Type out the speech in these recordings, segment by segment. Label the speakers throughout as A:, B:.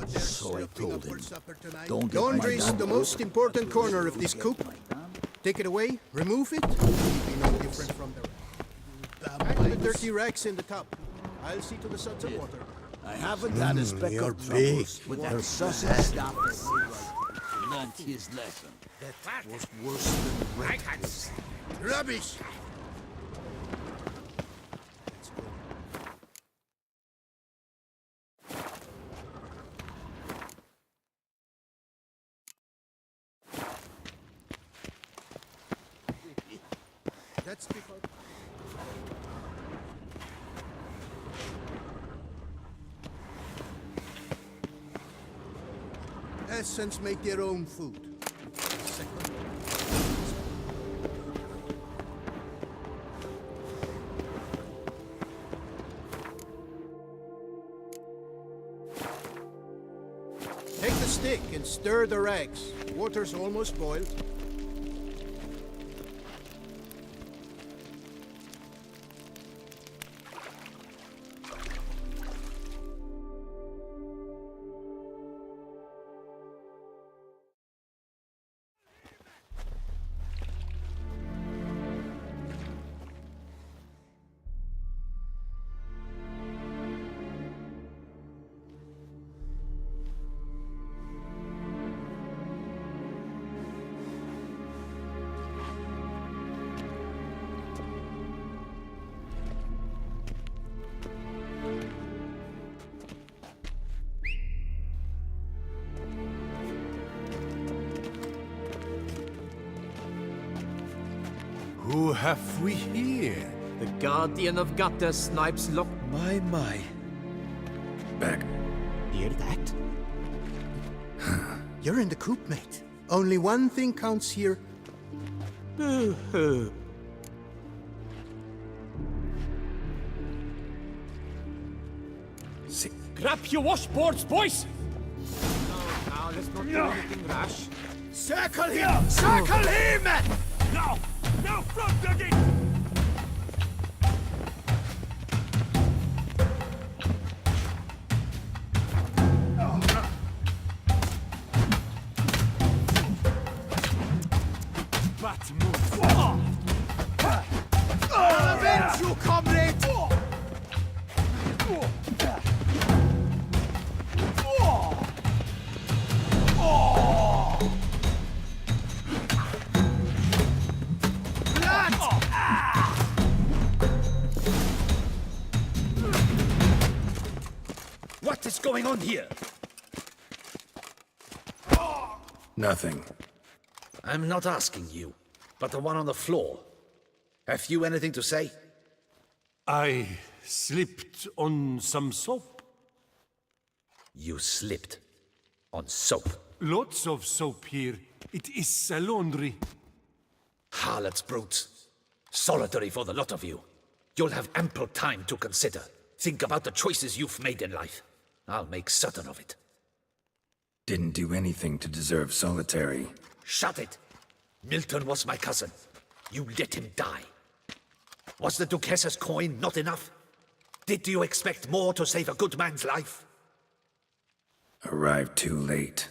A: So I told him.
B: Laundry is the most important corner of this coop. Take it away, remove it, it'll be no different from the rest. Pack the dirty racks in the tub. I'll see to the suds of water.
A: I haven't had a speck
B: you're
A: of troubles with
B: big.
A: that sausage stuff. Learned his lesson. That was worse than breakfast.
B: Rubbish! That's because... Peasants make their own food. Take the stick and stir the rags. Water's almost boiled.
C: Who have we here?
D: The Guardian of Gutter snipes lock.
C: My.
E: Back.
D: Hear that?
B: You're in the coop, mate. Only one thing counts here.
D: Grab your washboards, boys! No, let's not do anything rash.
B: Circle him! Circle him!
C: Now! Now, front again! But move!
B: I'll avenge you, comrade!
A: What is going on here?
E: Nothing.
A: I'm not asking you, but the one on the floor. Have you anything to say?
C: I slipped on some soap.
A: You slipped on soap.
C: Lots of soap here. It is a laundry.
A: Harlots, brutes. Solitary for the lot of you. You'll have ample time to consider. Think about the choices you've made in life. I'll make certain of it.
E: Didn't do anything to deserve solitary.
A: Shut it! Milton was my cousin. You let him die. Was the Duchess's coin not enough? Did you expect more to save a good man's life?
E: Arrived too late.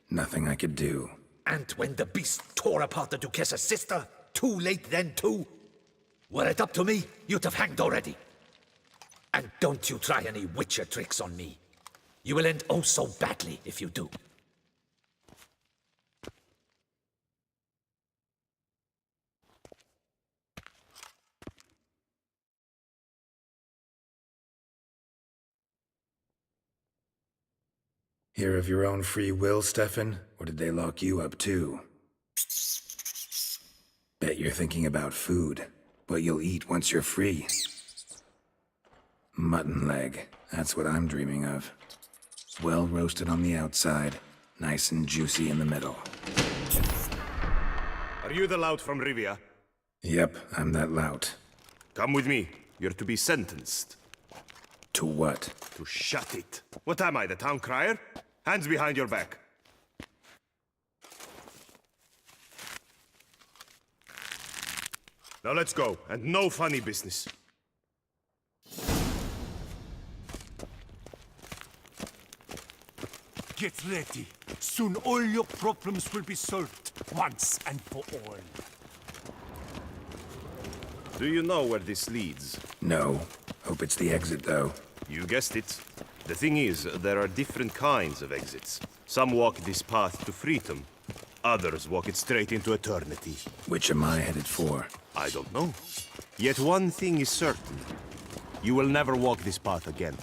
E: Nothing I could do.
A: And when the beast tore apart the Duchess's sister, too late then too? Were it up to me, you'd have hanged already. And don't you try any witcher tricks on me. You will end oh so badly if you do.
E: Here of your own free will, Stefan? Or did they lock you up too? Bet you're thinking about food. What you'll eat once you're free. Mutton leg. That's what I'm dreaming of. Well roasted on the outside, nice and juicy in the middle.
C: Are you the lout from Rivia?
E: Yep, I'm that lout.
C: Come with me. You're to be sentenced.
E: To what?
C: To shut it. What am I, the town crier? Hands behind your back. Now let's go, and no funny business.
D: Get ready. Soon all your problems will be solved, once and for all.
C: Do you know where this leads?
E: No. Hope it's the exit, though.
C: You guessed it. The thing is, there are different kinds of exits. Some walk this path to freedom. Others walk it straight into eternity.
E: Which am I headed for?
C: I don't know. Yet one thing is certain. You will never walk this path again.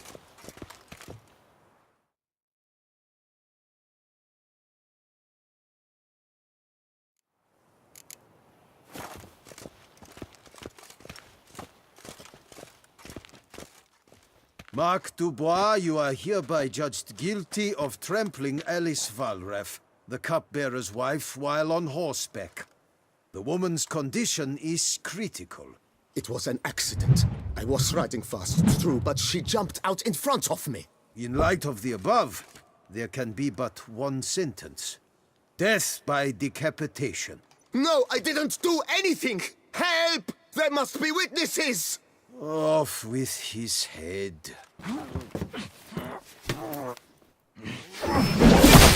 F: Mark Dubois, you are hereby judged guilty of trampling Alice Valref, the cupbearer's wife, while on horseback. The woman's condition is critical.
G: It was an accident. I was riding fast, true, but she jumped out in front of me.
F: In light of the above, there can be but one sentence. Death by decapitation.
G: No, I didn't do anything! Help! There must be witnesses!
F: Off with his head.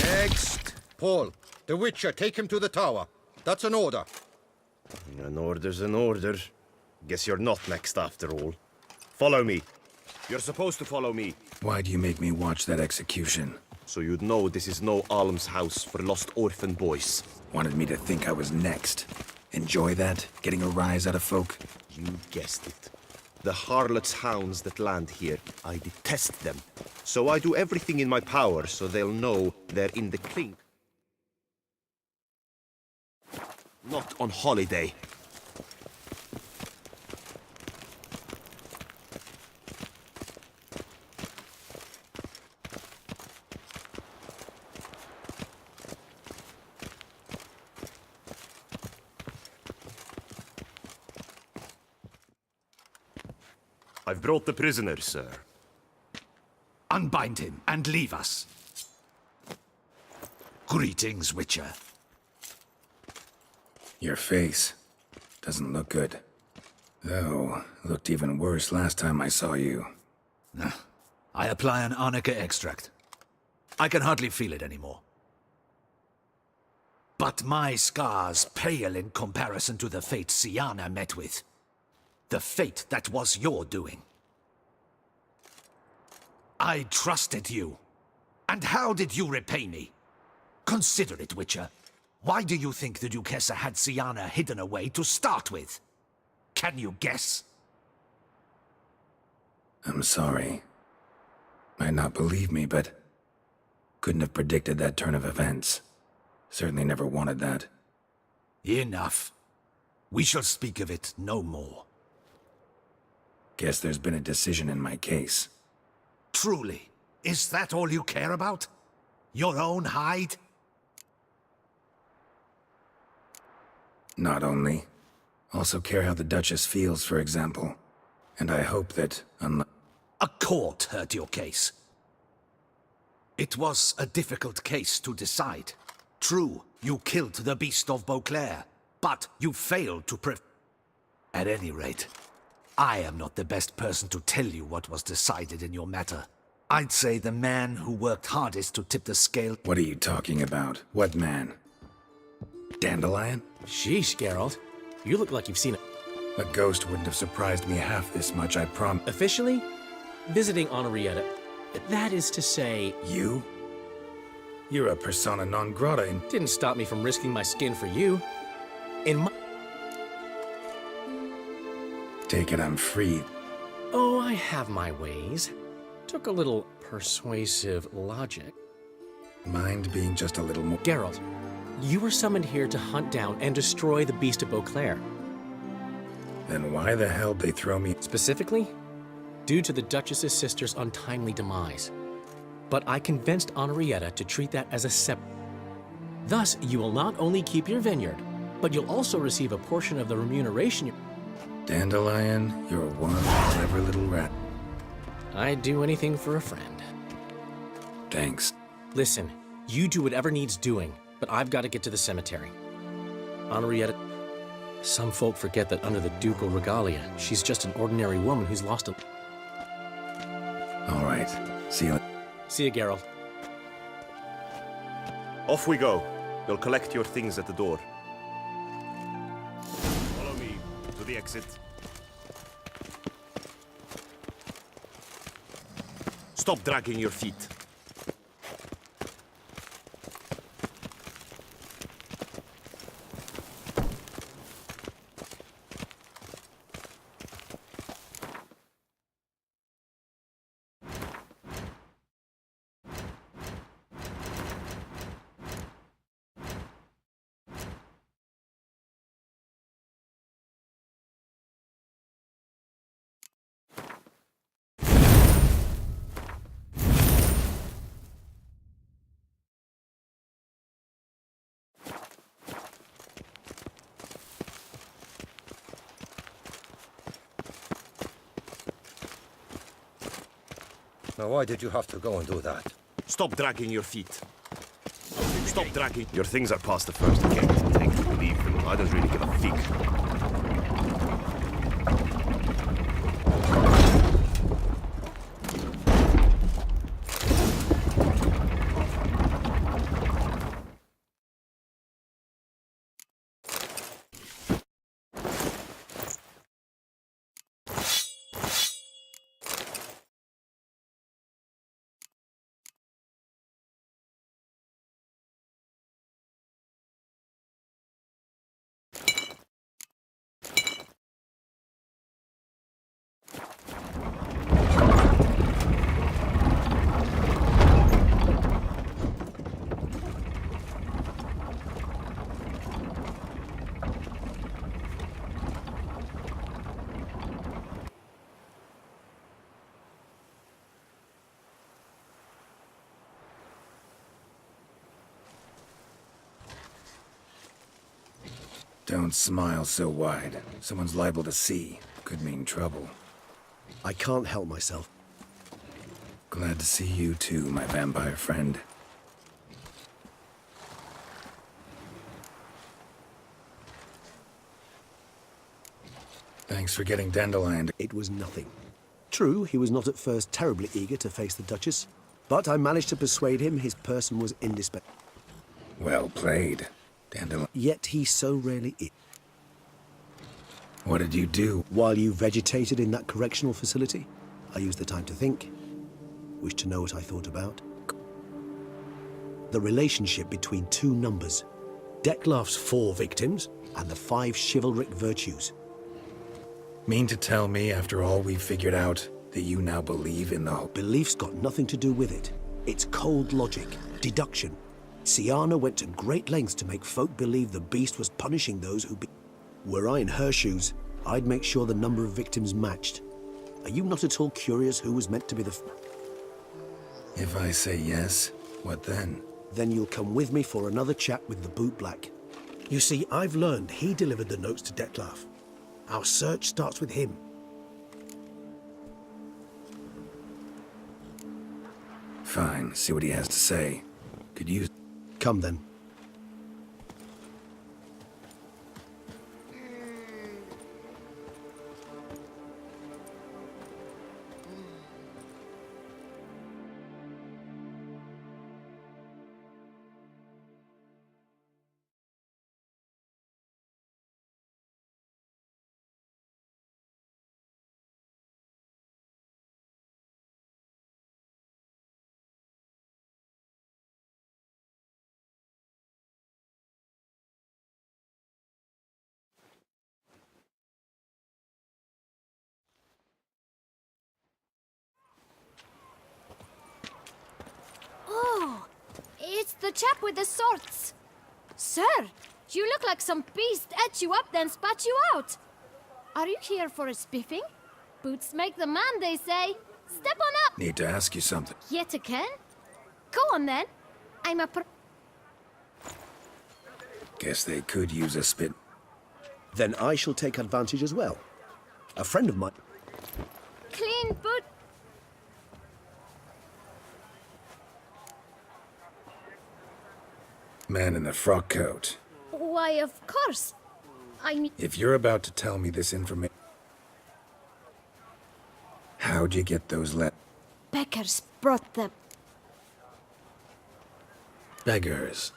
B: Next. Paul, the Witcher, take him to the tower. That's an order.
C: An order's an order. Guess you're not next after all. Follow me. You're supposed to follow me.
E: Why do you make me watch that execution?
C: So you'd know this is no almshouse for lost orphan boys.
E: Wanted me to think I was next. Enjoy that? Getting a rise out of folk?
C: You guessed it. The harlots' hounds that land here, I detest them. So I do everything in my power so they'll know they're in the clink. Not on holiday. I've brought the prisoner, sir.
A: Unbind him and leave us. Greetings, Witcher.
E: Your face doesn't look good. Though, looked even worse last time I saw you.
A: I apply an arnica extract. I can hardly feel it anymore. But my scars pale in comparison to the fate Syanna met with. The fate that was your doing. I trusted you. And how did you repay me? Consider it, Witcher. Why do you think the Duchessa had Syanna hidden away to start with? Can you guess?
E: I'm sorry. Might not believe me, but couldn't have predicted that turn of events. Certainly never wanted that.
A: Enough. We shall speak of it no more.
E: Guess there's been a decision in my case.
A: Truly, is that all you care about? Your own hide?
E: Not only. Also care how the Duchess feels, for example. And I hope that,
A: A court heard your case. It was a difficult case to decide. True, you killed the Beast of Beauclair, but you failed to At any rate, I am not the best person to tell you what was decided in your matter. I'd say the man who worked hardest to tip the scale...
E: What are you talking about? What man? Dandelion?
H: Sheesh, Geralt. You look like you've seen it.
E: A ghost wouldn't have surprised me half this much, I promise.
H: Officially, visiting Henrietta. That is to say...
E: You? You're a persona non grata in...
H: Didn't stop me from risking my skin for you. In my...
E: Take it I'm free.
H: Oh, I have my ways. Took a little persuasive logic.
E: Mind being just a little more...
H: Geralt, you were summoned here to hunt down and destroy the Beast of Beauclair.
E: Then why the hell they throw me...
H: Specifically, due to the Duchess's sister's untimely demise. But I convinced Henrietta to treat that as a separate... Thus, you will not only keep your vineyard, but you'll also receive a portion of the remuneration...
E: Dandelion, you're one clever little rat.
H: I'd do anything for a friend.
E: Thanks.
H: Listen, you do whatever needs doing, but I've got to get to the cemetery. Henrietta... Some folk forget that under the ducal regalia, she's just an ordinary woman who's lost a...
E: All right. See you.
H: See you, Geralt.
C: Off we go. You'll collect your things at the door. Follow me to the exit. Stop dragging your feet.
I: Now, why did you have to go and do that?
C: Stop dragging your feet. Stop dragging. Your things are past the first gate. Take them, leave them. I don't really give a fig.
E: Don't smile so wide. Someone's liable to see. Could mean trouble.
G: I can't help myself.
E: Glad to see you too, my vampire friend. Thanks for getting Dandelion.
G: It was nothing. True, he was not at first terribly eager to face the Duchess, but I managed to persuade him his person was indispensable.
E: Well played, Dandelion.
G: Yet he so rarely is.
E: What did you do?
G: While you vegetated in that correctional facility, I used the time to think. Wish to know what I thought about? The relationship between two numbers. Dettlaff's 4 victims and the 5 chivalric virtues.
E: Mean to tell me, after all we've figured out, that you now believe in the whole...
G: Belief's got nothing to do with it. It's cold logic, deduction. Syanna went to great lengths to make folk believe the beast was punishing those who... Were I in her shoes, I'd make sure the number of victims matched. Are you not at all curious who was meant to be the...
E: If I say yes, what then?
G: Then you'll come with me for another chat with the bootblack. You see, I've learned he delivered the notes to Dettlaff. Our search starts with him.
E: Fine, see what he has to say. Could use...
G: Come then.
J: Oh, it's the chap with the swords. Sir, you look like some beast ate you up then spat you out. Are you here for a spiffing? Boots make the man, they say. Step on up.
E: Need to ask you something.
J: Yet again? Go on then. I'm a
E: Guess they could use a spit.
G: Then I shall take advantage as well. A friend of mine...
J: clean boot.
E: Man in the frock coat.
J: Why, of course. I mean...
E: If you're about to tell me this information... How'd you get those
J: Beggars brought them.
E: Beggars?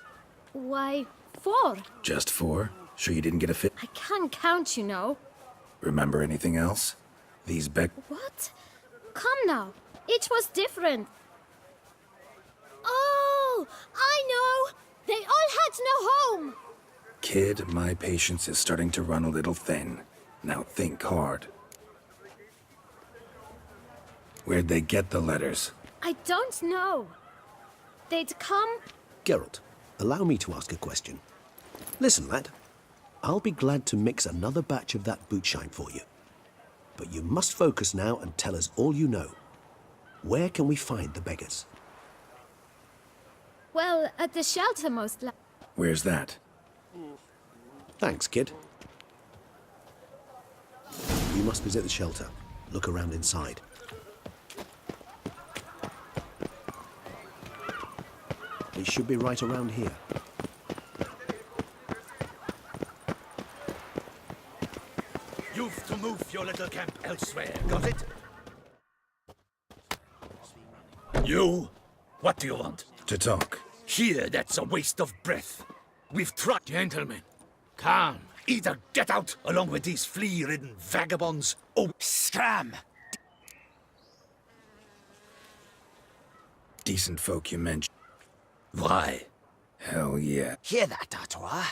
J: Why, 4.
E: Just 4? Sure you didn't get a fit?
J: I can't count, you know.
E: Remember anything else? These
J: What? Come now. Each was different. Oh, I know. They all had no home.
E: Kid, my patience is starting to run a little thin. Now think hard. Where'd they get the letters?
J: I don't know. They'd come.
G: Geralt, allow me to ask a question. Listen, lad. I'll be glad to mix another batch of that bootshine for you. But you must focus now and tell us all you know. Where can we find the beggars?
J: Well, at the shelter most likely.
E: Where's that?
G: Thanks, kid. You must visit the shelter. Look around inside. It should be right around here.
A: You've to move your little camp elsewhere, got it? You? What do you want?
E: To talk.
A: Here, that's a waste of breath. We've tried.
D: Gentlemen, calm.
A: Either get out along with these flea-ridden vagabonds, or scram!
E: Decent folk you mentioned.
A: Why?
E: Hell yeah.
K: Hear that, Artois?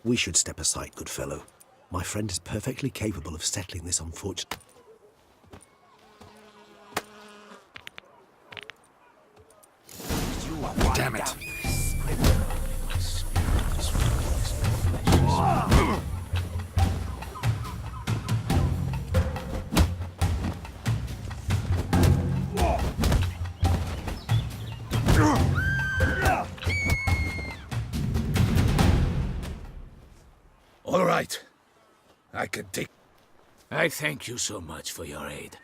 G: We should step aside, good fellow. My friend is perfectly capable of settling this unfortunate...
E: Damn it.
A: All right. I can take...
D: I thank you so much for your aid.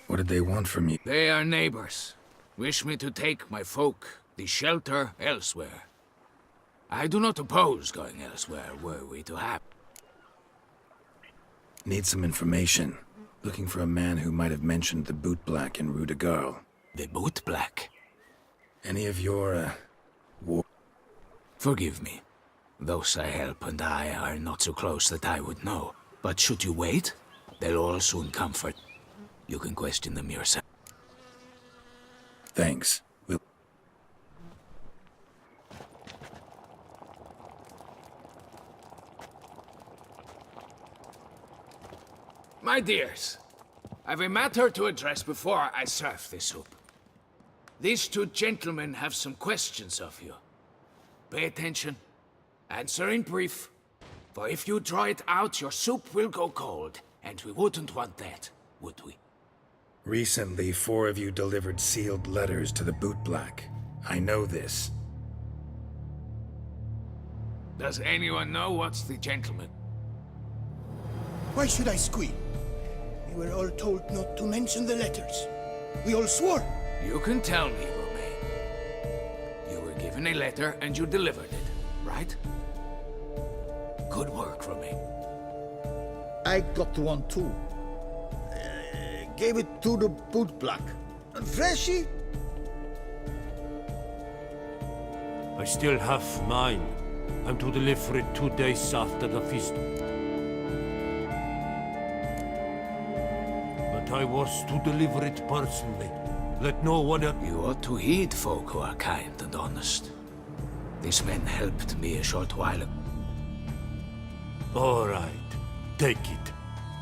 E: What did they want from you?
D: They are neighbors. Wish me to take my folk, the shelter, elsewhere. I do not oppose going elsewhere, were we to have.
E: Need some information. Looking for a man who might have mentioned the Boot Black in Rue de Garl.
D: The Boot Black?
E: Any of your, war...
D: Forgive me. Those I help and I are not so close that I would know. But should you wait, they'll all soon comfort. You can question them yourself.
E: Thanks. We'll...
D: My dears, I've a matter to address before I serve the soup. These 2 gentlemen have some questions of you. Pay attention. Answer in brief. For if you draw it out, your soup will go cold. And we wouldn't want that, would we?
E: Recently, 4 of you delivered sealed letters to the Boot Black. I know this.
D: Does anyone know what's the gentleman?
B: Why should I squeal? We were all told not to mention the letters. We all swore.
D: You can tell me, Romain. You were given a letter and you delivered it, right? Good work, Romain.
K: I got one too. Gave it to the Boot Black. And Freshy?
L: I still have mine. I'm to deliver it 2 days after the feast. But I was to deliver it personally. Let no one else...
D: You ought to heed folk who are kind and honest. These men helped me a short while ago.
L: All right. Take it.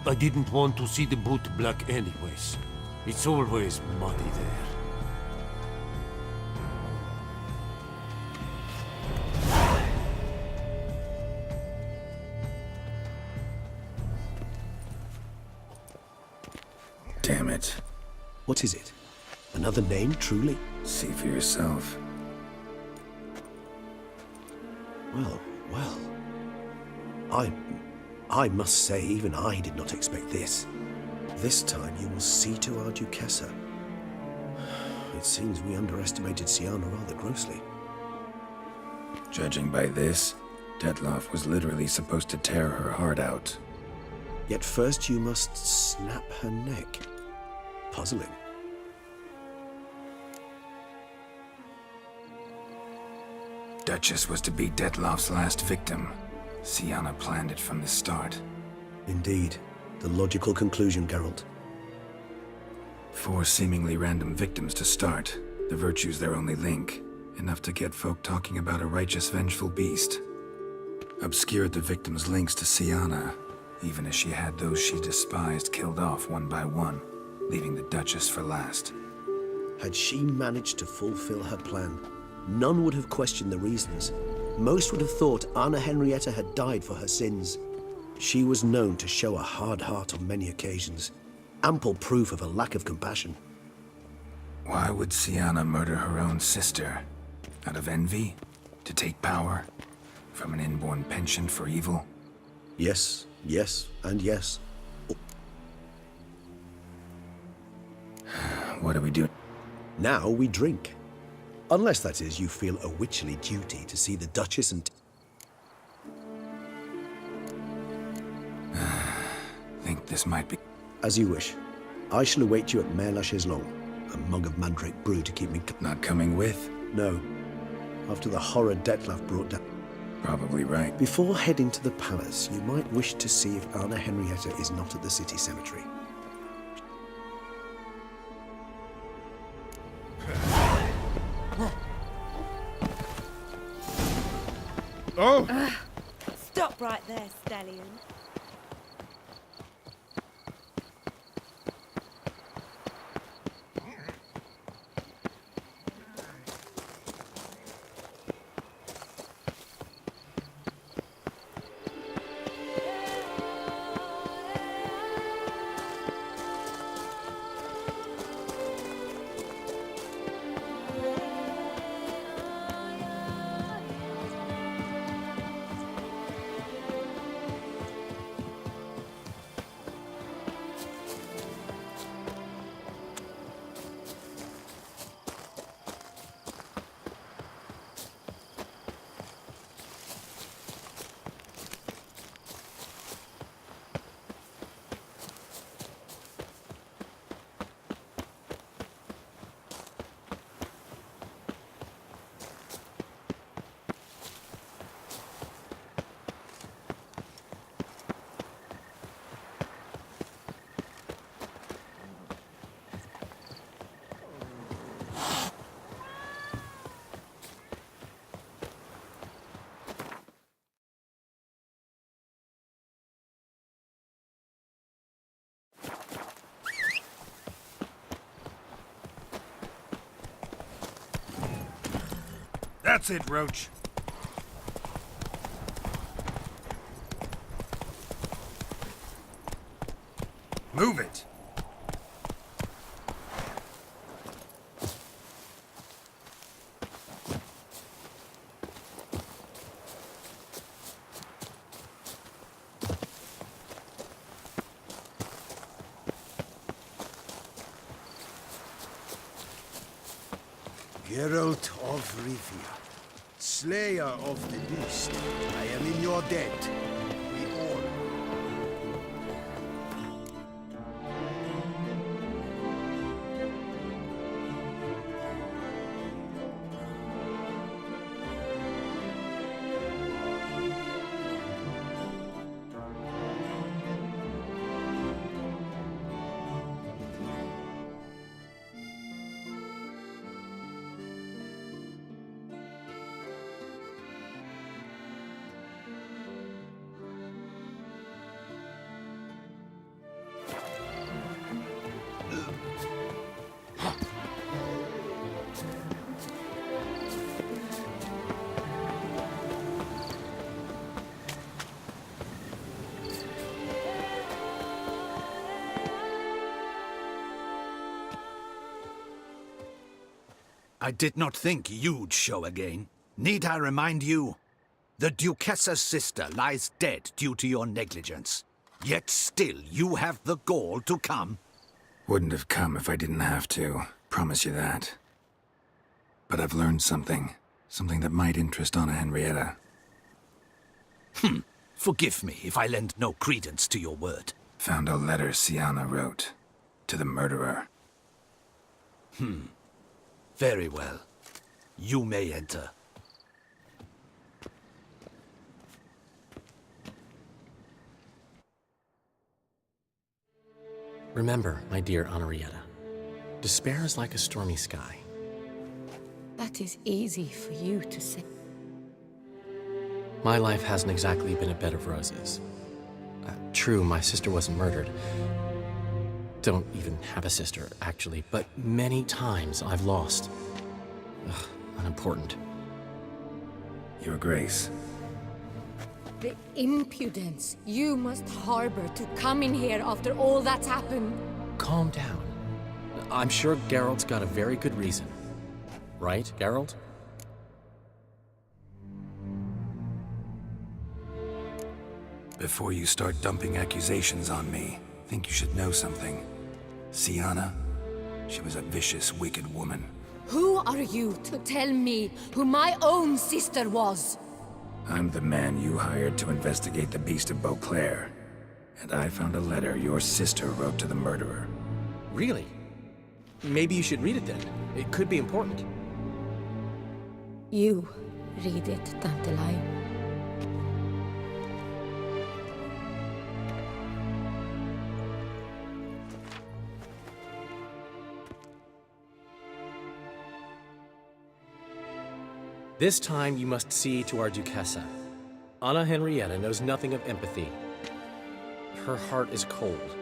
L: I didn't want to see the Boot Black anyways. It's always muddy there.
E: Damn it.
G: What is it? Another name, truly?
E: See for yourself.
G: Well, well. I must say, even I did not expect this. This time you will see to our Duquesa. It seems we underestimated Syanna rather grossly.
E: Judging by this, Detloff was literally supposed to tear her heart out.
G: Yet first you must snap her neck. Puzzling.
E: Duchess was to be Dettlaff's last victim. Syanna planned it from the start.
G: Indeed. The logical conclusion, Geralt.
E: 4 seemingly random victims to start. The virtue's their only link. Enough to get folk talking about a righteous, vengeful beast. Obscured the victims' links to Syanna, even as she had those she despised killed off one by one, leaving the Duchess for last.
G: Had she managed to fulfill her plan, none would have questioned the reasons. Most would have thought Anna Henrietta had died for her sins. She was known to show a hard heart on many occasions, ample proof of a lack of compassion.
E: Why would Syanna murder her own sister? Out of envy? To take power? From an inborn penchant for evil?
G: Yes, yes, and yes.
E: What do we do?
G: Now we drink. Unless, that is, you feel a witcherly duty to see the Duchess and...
E: Think this might be...
G: As you wish. I shall await you at Mare la Chaiselongue. A mug of mandrake brew to keep me...
E: Not coming with?
G: No. After the horror Dettlaff brought down...
E: Probably right.
G: Before heading to the palace, you might wish to see if Anna Henrietta is not at the city cemetery.
B: Oh!
M: Stop right there, stallion.
N: That's it, Roach. Move it.
F: Geralt of Rivia, Slayer of the Beast, I am in your debt. We all...
A: I did not think you'd show again. Need I remind you? The Duchessa's sister lies dead due to your negligence. Yet still you have the gall to come.
E: Wouldn't have come if I didn't have to. Promise you that. But I've learned something. Something that might interest Anna Henrietta.
A: Forgive me if I lend no credence to your word.
E: Found a letter Syanna wrote. To the murderer.
A: Very well. You may enter.
H: Remember, my dear Henrietta, despair is like a stormy sky.
O: That is easy for you to say.
H: My life hasn't exactly been a bed of roses. True, my sister wasn't murdered. Don't even have a sister, actually, but many times I've lost. Ugh, unimportant.
E: Your Grace.
O: The impudence you must harbor to come in here after all that's happened.
H: Calm down. I'm sure Geralt's got a very good reason. Right, Geralt?
E: Before you start dumping accusations on me, I think you should know something. Syanna, she was a vicious, wicked woman.
O: Who are you to tell me who my own sister was?
E: I'm the man you hired to investigate the Beast of Beauclair. And I found a letter your sister wrote to the murderer.
H: Really? Maybe you should read it then. It could be important.
O: You read it, Dandelion.
H: This time you must see to our Duchessa. Anna Henrietta knows nothing of empathy. Her heart is cold.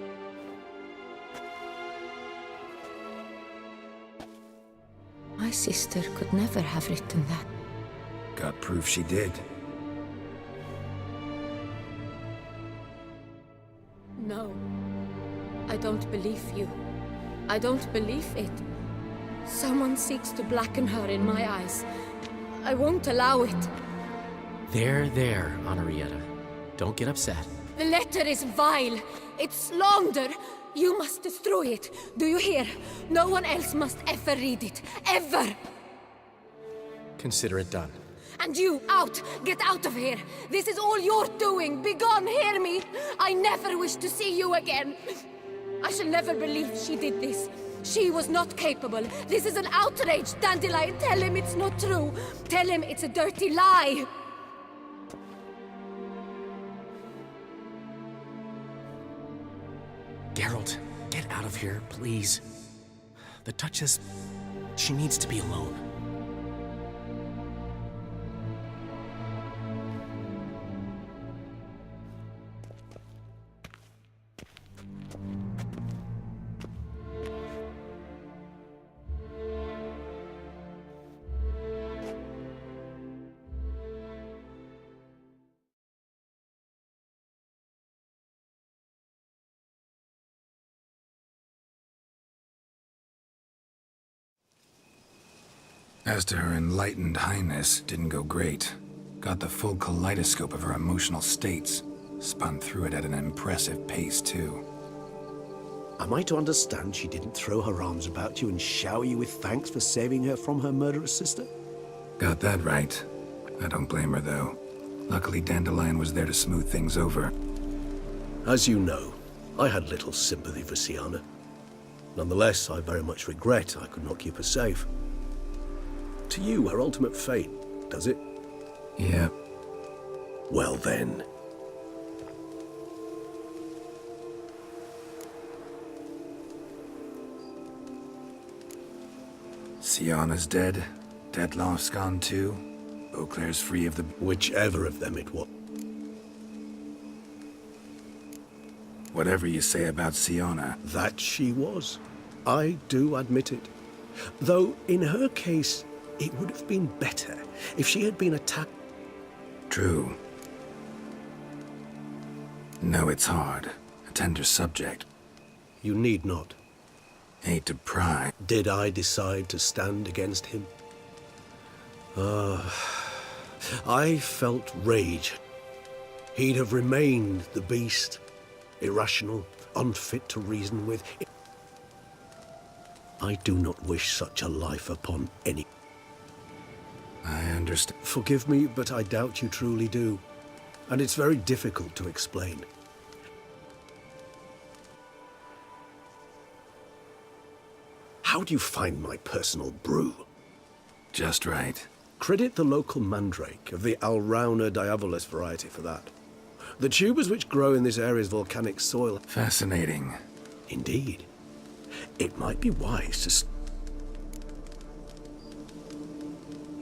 O: My sister could never have written that.
E: Got proof she did.
O: No. I don't believe you. I don't believe it. Someone seeks to blacken her in my eyes. I won't allow it.
H: There, Henrietta. Don't get upset.
O: The letter is vile. It's slander. You must destroy it. Do you hear? No one else must ever read it. Ever!
H: Consider it done.
O: And you, out! Get out of here! This is all you're doing! Begone, hear me! I never wish to see you again! I shall never believe she did this. She was not capable. This is an outrage, Dandelion. Tell him it's not true. Tell him it's a dirty lie.
H: Geralt, get out of here, please. The Duchess, she needs to be alone.
E: As to her enlightened highness, didn't go great. Got the full kaleidoscope of her emotional states. Spun through it at an impressive pace, too.
G: Am I to understand she didn't throw her arms about you and shower you with thanks for saving her from her murderous sister?
E: Got that right. I don't blame her, though. Luckily, Dandelion was there to smooth things over.
G: As you know, I had little sympathy for Syanna. Nonetheless, I very much regret I could not keep her safe. To you, her ultimate fate, does it?
E: Yep.
G: Well then.
E: Syanna's dead. Dettlaff's gone too. Beauclair's free of the...
G: Whichever of them it was.
E: Whatever you say about Syanna...
G: That she was. I do admit it. Though, in her case, it would have been better if she had been attacked.
E: True. No, it's hard. A tender subject.
G: You need not.
E: Hate to pry.
G: Did I decide to stand against him? I felt rage. He'd have remained the beast, irrational, unfit to reason with. I do not wish such a life upon any.
E: I understand.
G: Forgive me, but I doubt you truly do. And it's very difficult to explain. How do you find my personal brew?
E: Just right.
G: Credit the local mandrake of the Alrauna diabolus variety for that. The tubers which grow in this area's volcanic soil...
E: Fascinating.
G: Indeed. It might be wise to...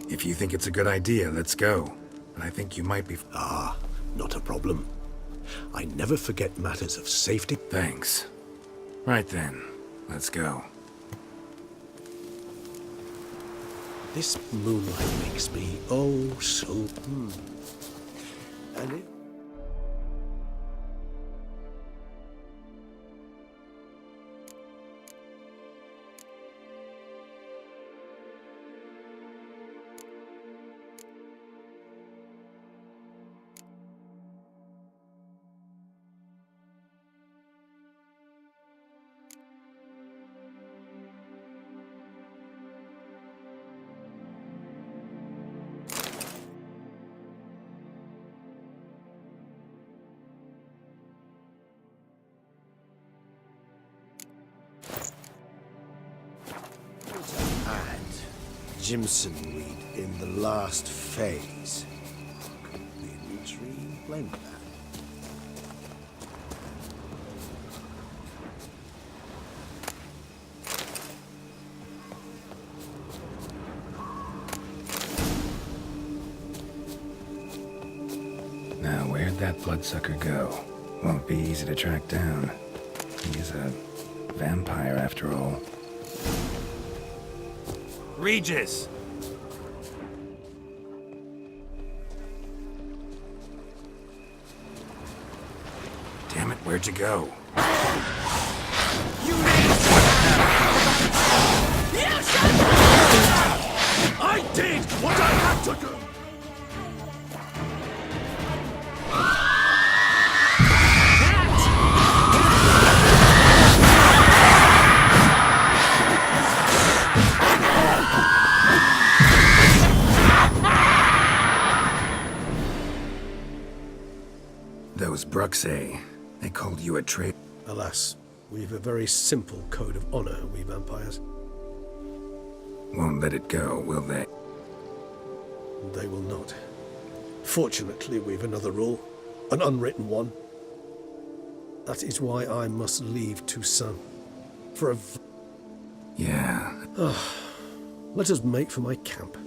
E: If you think it's a good idea, let's go. But I think you might be...
G: Ah, not a problem. I never forget matters of safety.
E: Thanks. Right then, let's go.
G: This moonlight makes me oh so... And it... Jimson weed in the last phase. Could be a new tree blend that.
E: Now, where'd that bloodsucker go? Won't be easy to track down. He's a vampire after all.
L: Regis!
E: Damn it, where'd you go?
A: I did what I had to do!
E: Those Bruxae, they called you a traitor.
G: Alas, we've a very simple code of honor, we vampires.
E: Won't let it go, will they?
G: They will not. Fortunately, we've another rule, an unwritten one. That is why I must leave Toussaint. For a...
E: Yeah.
G: Let us make for my camp.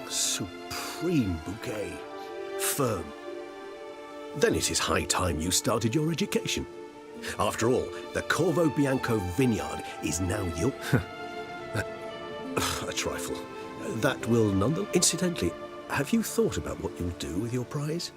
G: Supreme bouquet. Firm. Then it is high time you started your education. After all, the Corvo Bianco vineyard is now your... A trifle. That will nonetheless... Incidentally, have you thought about what you'll do with your prize?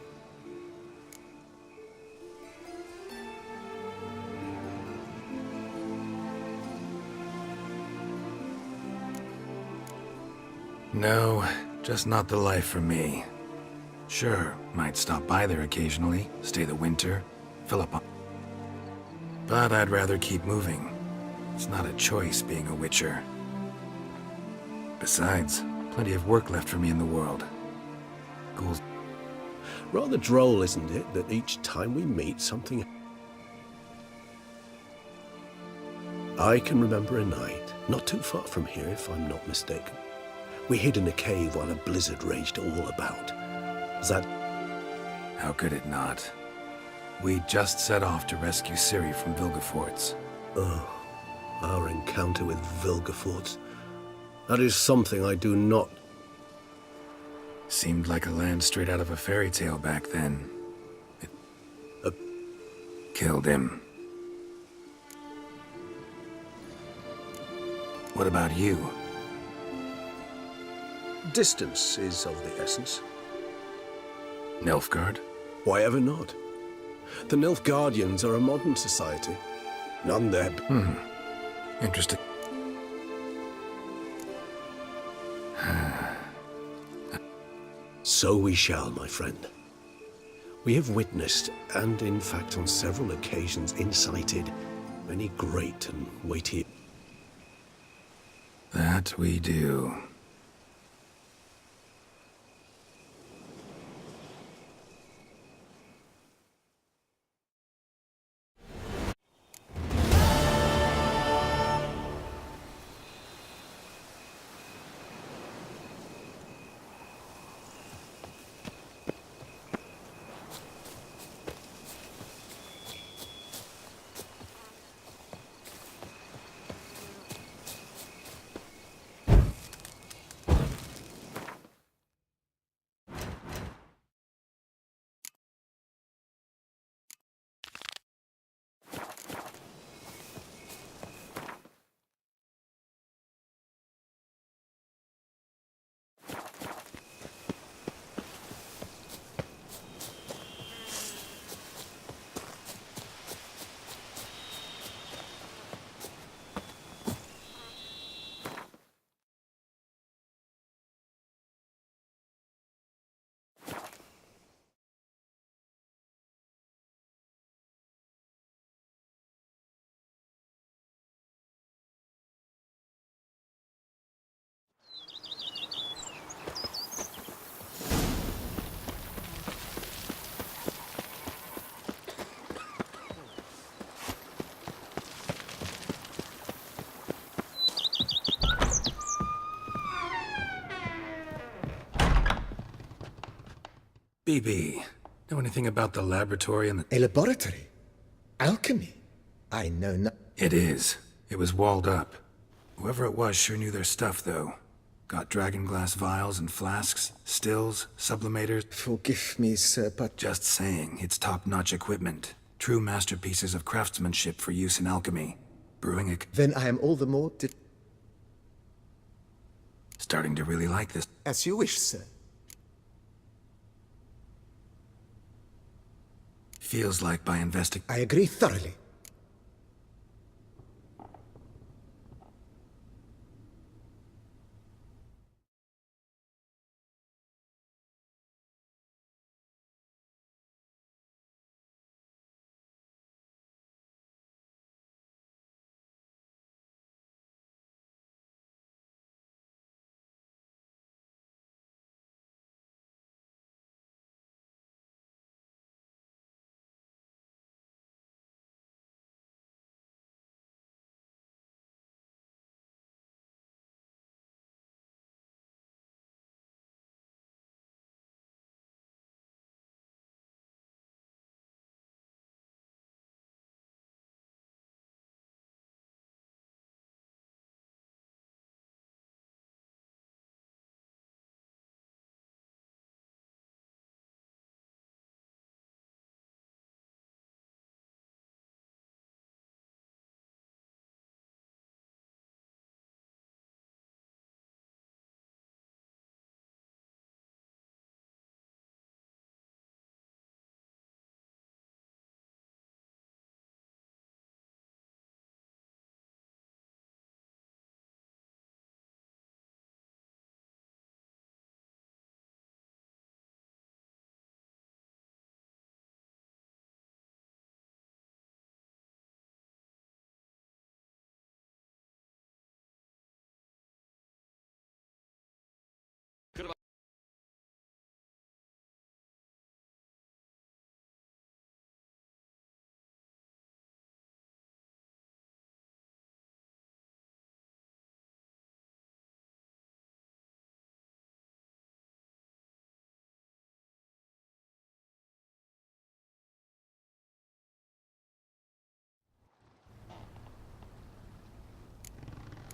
E: No, just not the life for me. Sure, might stop by there occasionally, stay the winter, fill up on... But I'd rather keep moving. It's not a choice being a witcher. Besides, plenty of work left for me in the world. Ghouls...
G: Rather droll, isn't it, that each time we meet something... I can remember a night, not too far from here if I'm not mistaken. We hid in a cave while a blizzard raged all about. That...
E: How could it not? We just set off to rescue Ciri from Vilgefortz.
G: Oh, our encounter with Vilgefortz. That is something I do not...
E: Seemed like a land straight out of a fairy tale back then. It... Killed him. What about you?
G: Distance is of the essence.
E: Nilfgaard?
G: Why ever not? The Nilfgaardians are a modern society. None there...
E: Interesting.
G: So we shall, my friend. We have witnessed, and in fact on several occasions incited, many great and weighty...
E: That we do. BB, know anything about the laboratory and the...
K: A laboratory? Alchemy? I know no...
E: It is. It was walled up. Whoever it was sure knew their stuff, though. Got dragonglass vials and flasks, stills, sublimators.
K: Forgive me, sir, but...
E: Just saying, it's top-notch equipment. True masterpieces of craftsmanship for use in alchemy. Brewing a...
K: Then I am all the more...
E: Starting to really like this.
K: As you wish, sir.
E: Feels like by investing...
K: I agree thoroughly.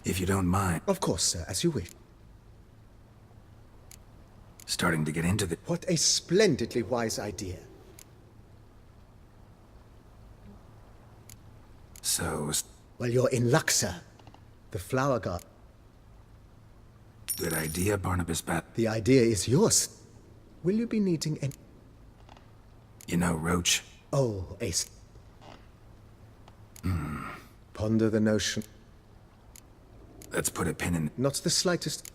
E: If you don't mind.
K: Of course, sir, as you wish.
E: Starting to get into the...
K: What a splendidly wise idea.
E: So...
K: Well, you're in luck, sir. The flower garden.
E: Good idea, Barnabas Bat.
K: The idea is yours. Will you be needing any...
E: You know, Roach.
K: Oh, Ace. Ponder the notion.
E: Let's put a pin in...
K: Not the slightest...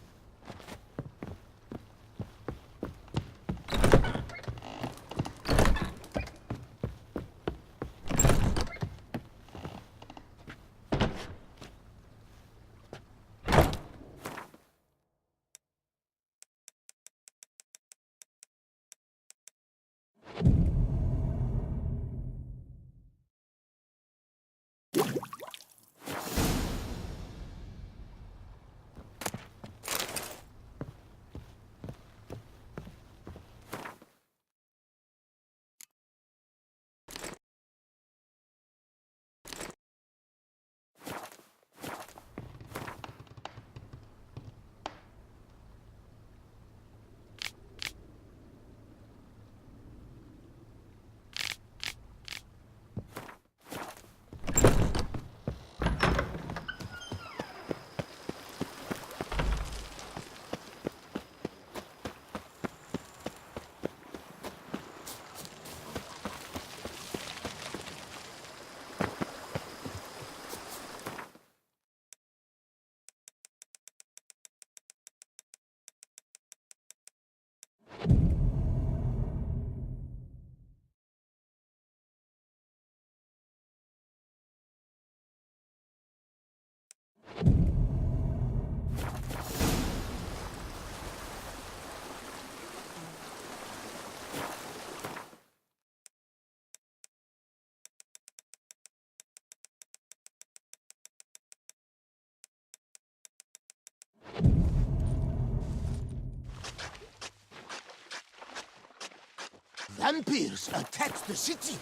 K: vampires attacked the city.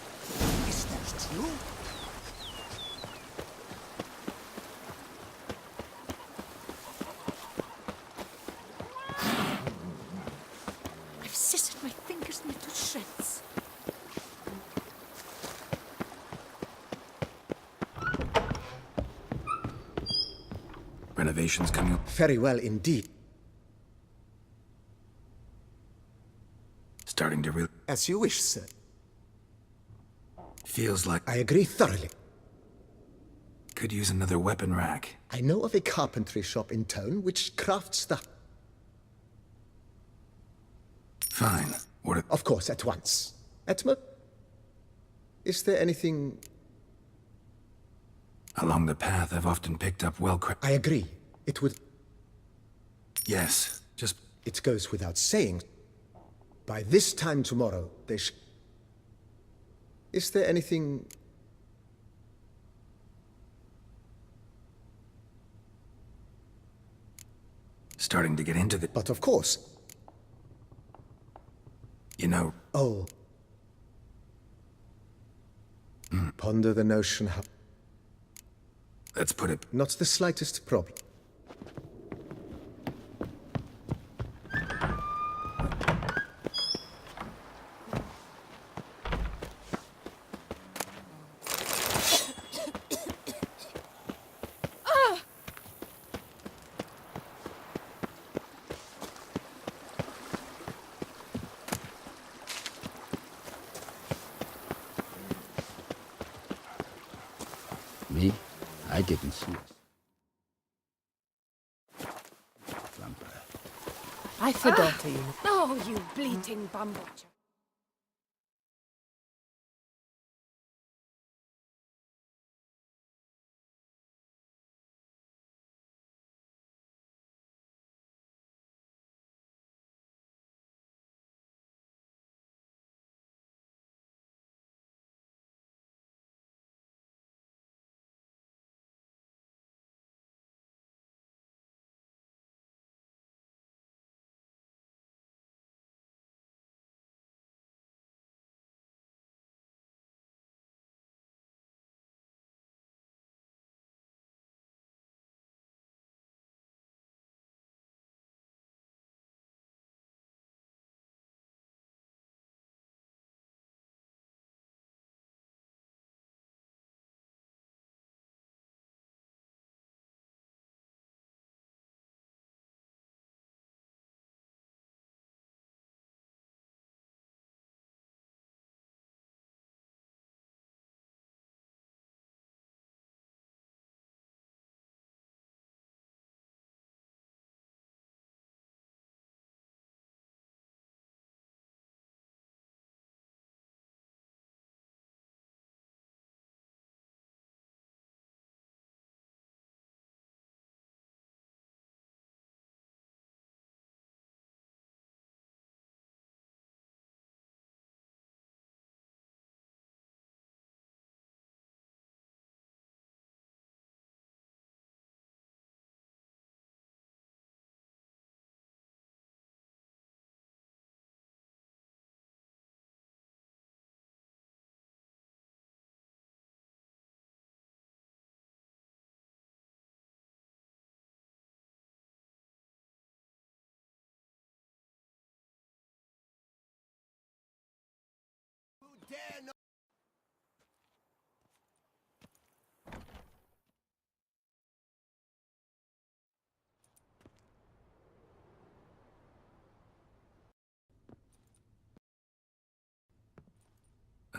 K: Is that true?
O: I've scissored my fingers into shreds.
E: Renovations coming up.
K: Very well indeed.
E: Starting to real.
K: As you wish, sir.
E: Feels like
K: I agree thoroughly.
E: could use another weapon rack.
K: I know of a carpentry shop in town which crafts the...
E: Fine. What?
K: Of course, at once. Etma? Is there anything...
E: Along the path, I've often picked up
K: I agree. It would...
E: Yes, just...
K: It goes without saying. By this time tomorrow, they Is there anything...
E: Starting to get into the...
K: But of course.
E: You know...
K: Oh. Ponder the notion how...
E: Let's put it...
K: Not the slightest problem.
P: Me? I didn't see it.
O: I forgot you. Oh, you bleating bumblebee.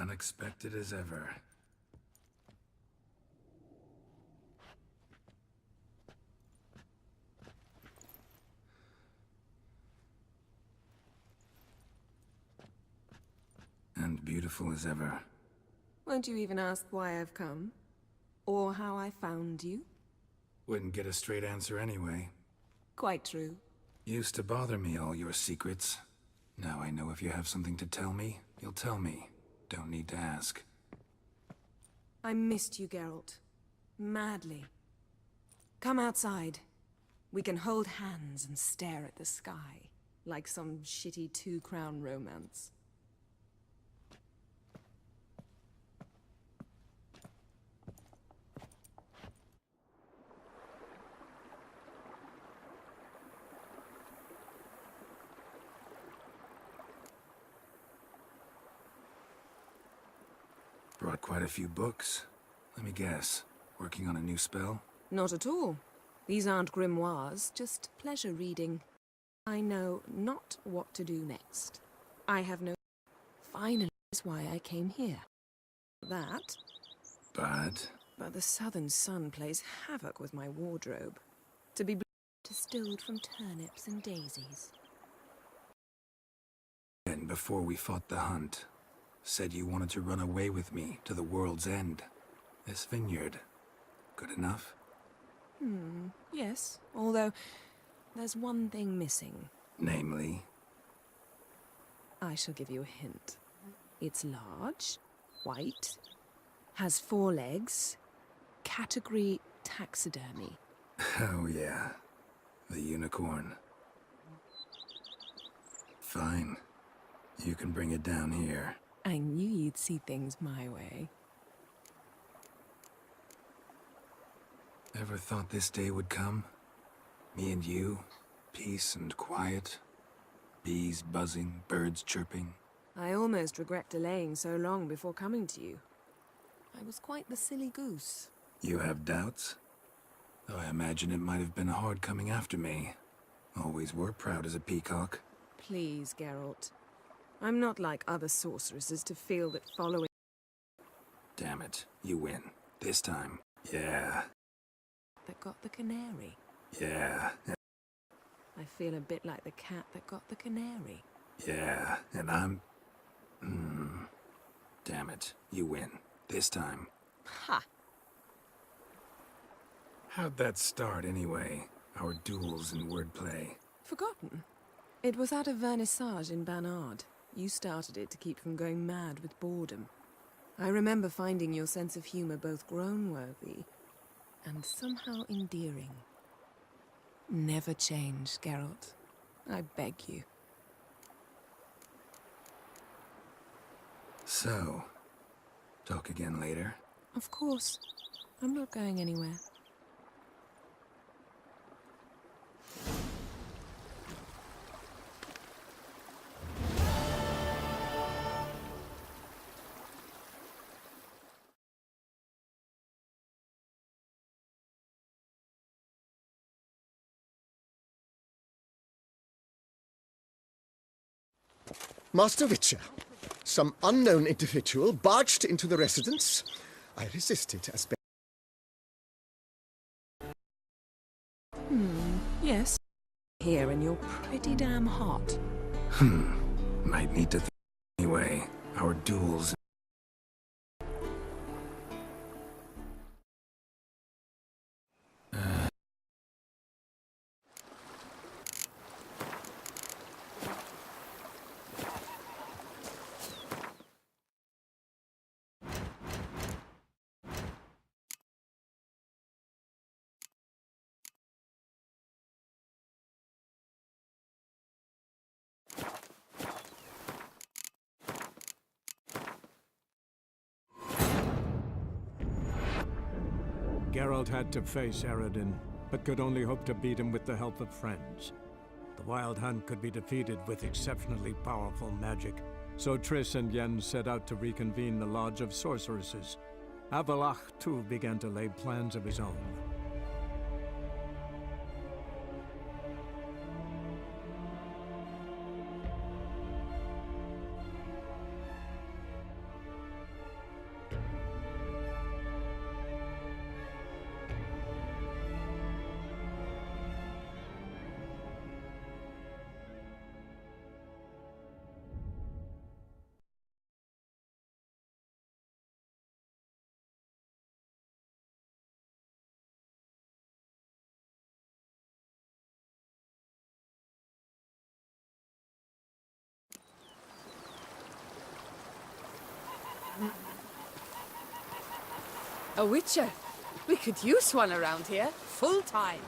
E: Unexpected as ever. And beautiful as ever.
M: Won't you even ask why I've come? Or how I found you?
E: Wouldn't get a straight answer anyway.
M: Quite true.
E: Used to bother me, all your secrets. Now I know if you have something to tell me, you'll tell me. Don't need to ask.
M: I missed you, Geralt. Madly. Come outside. We can hold hands and stare at the sky, like some shitty two-crown romance.
E: Brought quite a few books. Let me guess. Working on a new spell?
M: Not at all. These aren't grimoires, just pleasure reading. I know not what to do next. I have no... Finally is why I came here. That... But the southern sun plays havoc with my wardrobe. To be distilled from turnips and daisies.
E: And before we fought the hunt, said you wanted to run away with me to the world's end. This vineyard. Good enough?
M: Yes. Although, there's one thing missing.
E: Namely?
M: I shall give you a hint. It's large, white, has 4 legs, category taxidermy.
E: Oh yeah. The unicorn. Fine. You can bring it down here.
M: I knew you'd see things my way.
E: Ever thought this day would come? Me and you, peace and quiet. Bees buzzing, birds chirping.
M: I almost regret delaying so long before coming to you. I was quite the silly goose.
E: You have doubts? Though I imagine it might have been hard coming after me. Always were proud as a peacock.
M: Please, Geralt. I'm not like other sorceresses to feel that following...
E: Damn it, you win. This time. Yeah.
M: That got the canary.
E: Yeah.
M: I feel a bit like the cat that got the canary.
E: Yeah, and I'm... Damn it, you win. This time.
M: Ha!
E: How'd that start, anyway? Our duels and wordplay.
M: Forgotten? It was at a vernissage in Banard. You started it to keep from going mad with boredom. I remember finding your sense of humor both groan-worthy and somehow endearing. Never change, Geralt. I beg you.
E: So, talk again later?
M: Of course. I'm not going anywhere.
K: Master Witcher, some unknown individual barged into the residence. I resisted as best.
M: Yes. Here, and you're pretty damn hot.
E: Might need to think anyway. Our duels...
Q: Geralt had to face Eredin, but could only hope to beat him with the help of friends. The Wild Hunt could be defeated with exceptionally powerful magic, so Triss and Yen set out to reconvene the Lodge of Sorceresses. Avallac'h, too, began to lay plans of his own.
O: A witcher. We could use one around here, full time.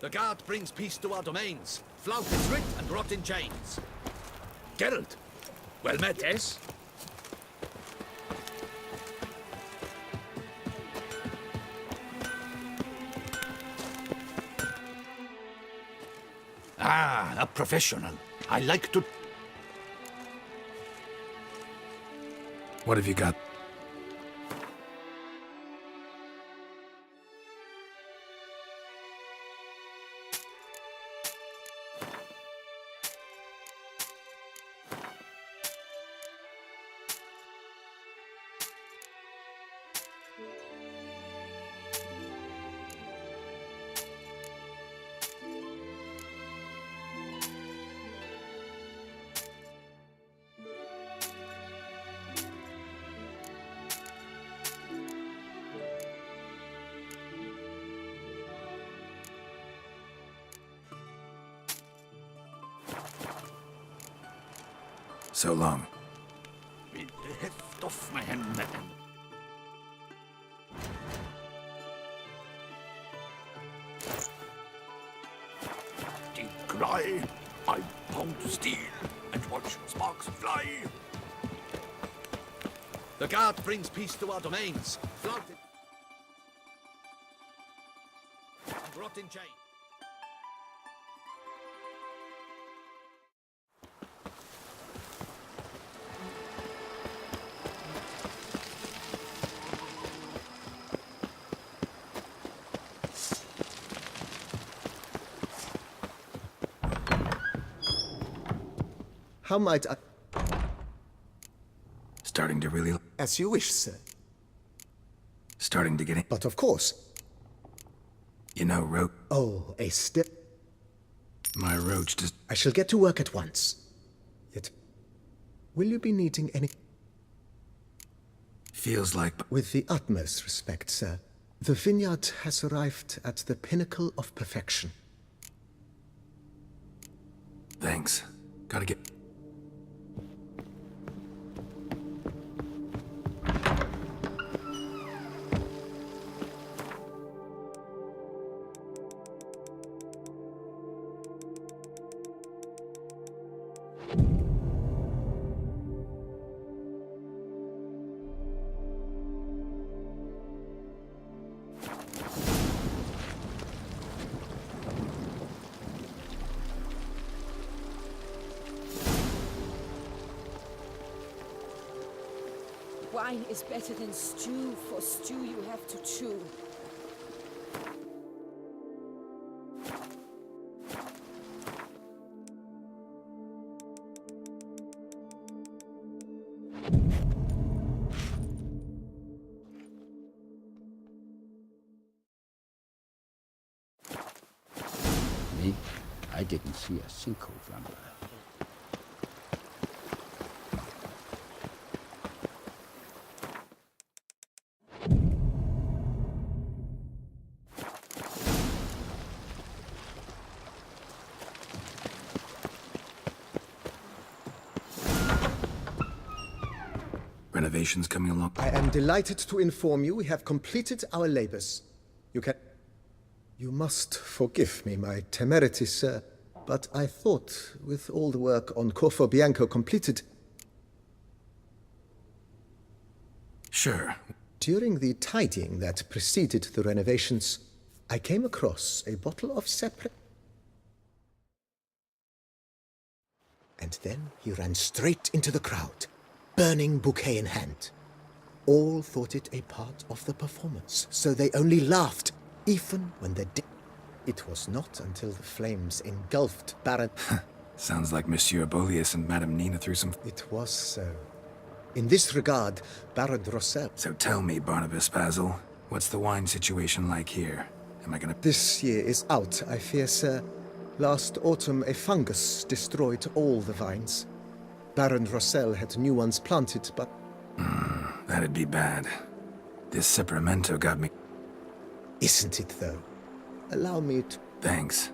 A: The guard brings peace to our domains. Flout is writ and rot in chains. Geralt, well met, yes? Ah, a professional. I like to...
E: What have you got? So long.
A: Mit de heft auf my hände. Die cry, I pound steel and watch sparks fly. The guard brings peace to our domains. Flout it. And rot in chains.
K: How might I...
E: Starting to really...
K: As you wish, sir.
E: Starting to get in.
K: But of course.
E: You know, Roach...
K: Oh, a step...
E: My Roach just...
K: I shall get to work at once. Yet... Will you be needing any...
E: Feels like...
K: With the utmost respect, sir. The vineyard has arrived at the pinnacle of perfection.
E: Thanks. Gotta get...
O: Wine is better than stew. For stew you have to chew.
P: Me? I didn't see a sinkhole from there.
E: Renovations coming along.
K: I am delighted to inform you we have completed our labors. You must forgive me my temerity, sir, but I thought, with all the work on Corvo Bianco completed...
E: Sure.
K: During the tidying that preceded the renovations, I came across a bottle of separate... And then he ran straight into the crowd, burning bouquet in hand. All thought it a part of the performance, so they only laughed, even when they did. It was not until the flames engulfed Baron...
E: Sounds like Monsieur Bolius and Madame Nina threw some...
K: It was so. In this regard, Baron Rossel...
E: So tell me, Barnabas Basil, what's the wine situation like here? Am I gonna...
K: This year is out, I fear, sir. Last autumn, a fungus destroyed all the vines. Baron Rossel had new ones planted, but...
E: That'd be bad. This Sacramento got me...
K: Isn't it, though? Allow me to...
E: Thanks.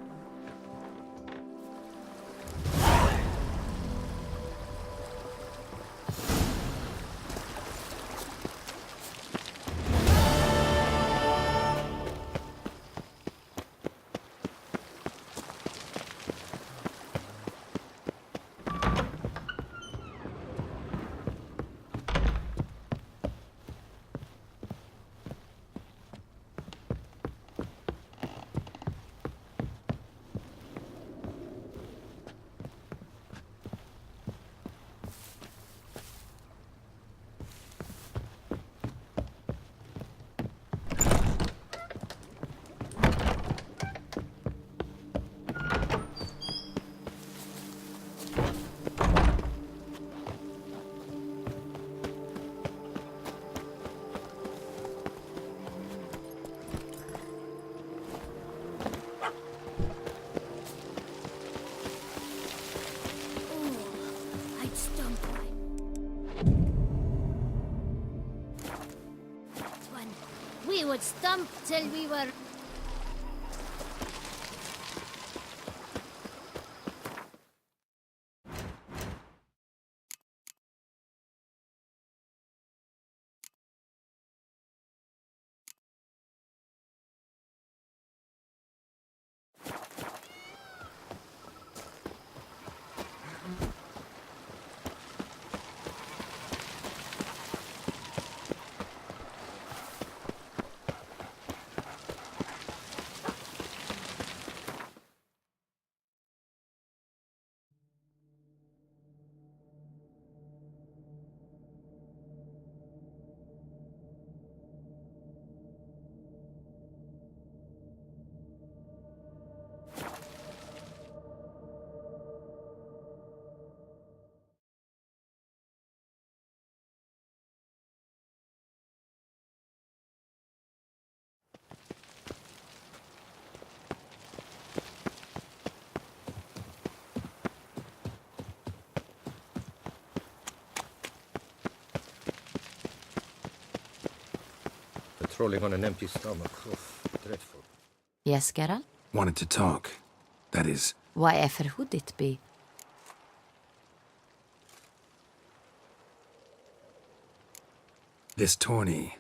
J: We would stump till we were...
I: Patrolling on an empty stomach. Oof, dreadful.
R: Yes, Geralt?
E: Wanted to talk. That is,
R: Why ever would it be?
E: this tourney.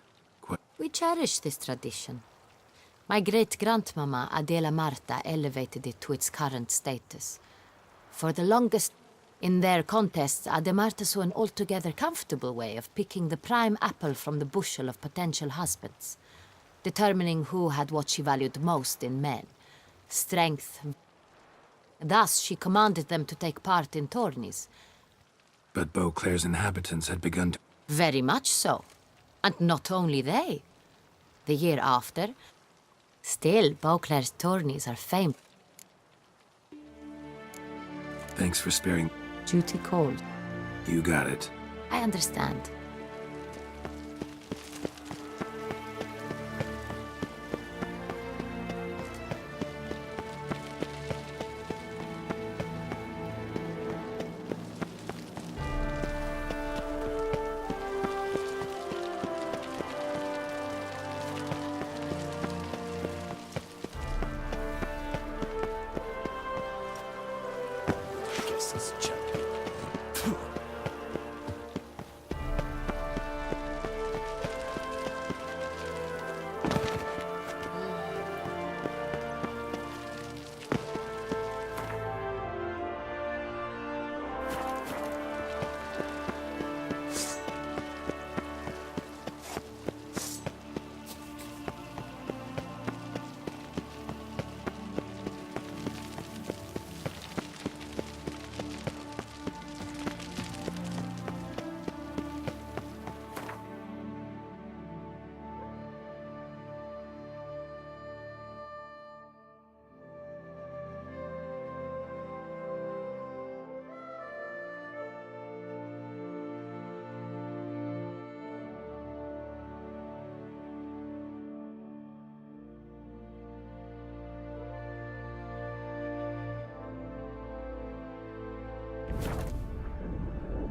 R: We cherish this tradition. My great-grandmama Adela Marta elevated it to its current status. For the longest in their contests, Ademarta saw an altogether comfortable way of picking the prime apple from the bushel of potential husbands, determining who had what she valued most in men, strength. Thus, she commanded them to take part in tourneys.
E: But Beauclair's inhabitants had begun to...
R: Very much so. And not only they. The year after, still Beauclair's tourneys are famed.
E: Thanks for sparing...
R: Duty called.
E: You got it.
R: I understand.
A: Guess this chap.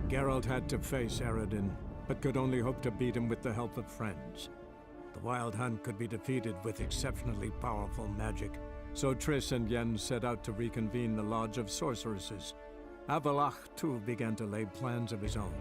Q: Geralt had to face Eredin, but could only hope to beat him with the help of friends. The Wild Hunt could be defeated with exceptionally powerful magic, so Triss and Yen set out to reconvene the Lodge of Sorceresses. Avallac'h, too, began to lay plans of his own.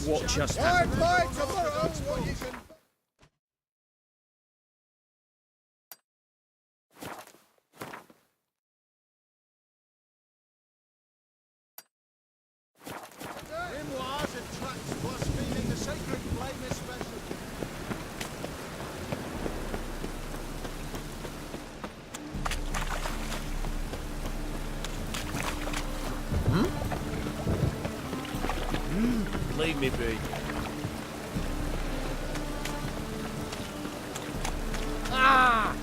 A: what just happened.
B: By tomorrow, or you can... Grimoires and tracks blaspheming the sacred flame especially.
L: Leave me be.
J: Ah!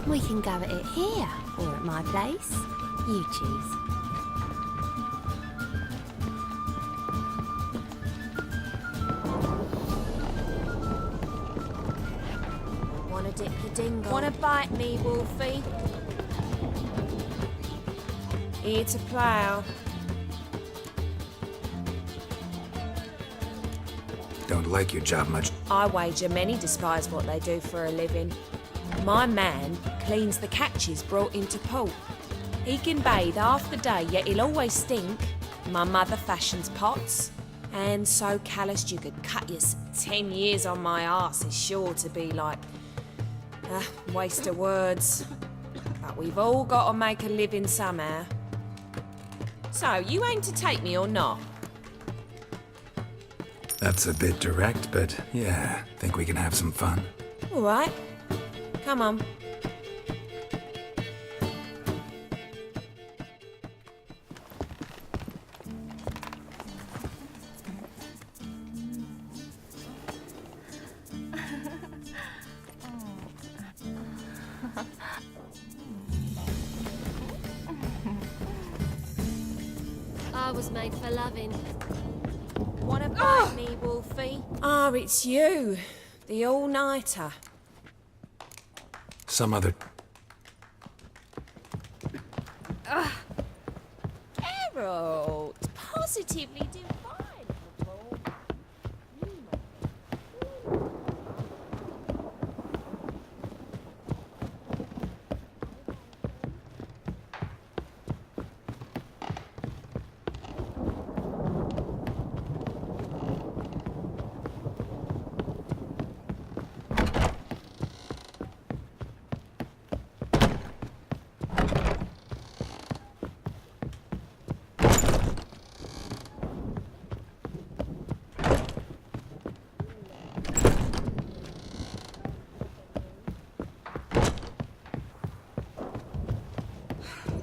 J: We can go at it here, or at my place. You choose.
O: Wanna dip your dingle? Wanna bite me, Wolfie? Here to plough.
E: Don't like your job much.
O: I wager many despise what they do for a living. My man cleans the catches brought into port. He can bathe half the day, yet he'll always stink. My mother fashions pots, and so calloused you could cut your 10 years on my arse is sure to be like... waste of words. But we've all got to make a living somehow. So, you aim to take me or not?
E: That's a bit direct, but yeah, think we can have some fun.
O: All right. Come on.
J: I was made for loving.
O: Wanna bite me, Wolfie? Ah, it's you. The all-nighter.
E: Some other...
O: Geralt, positively divine.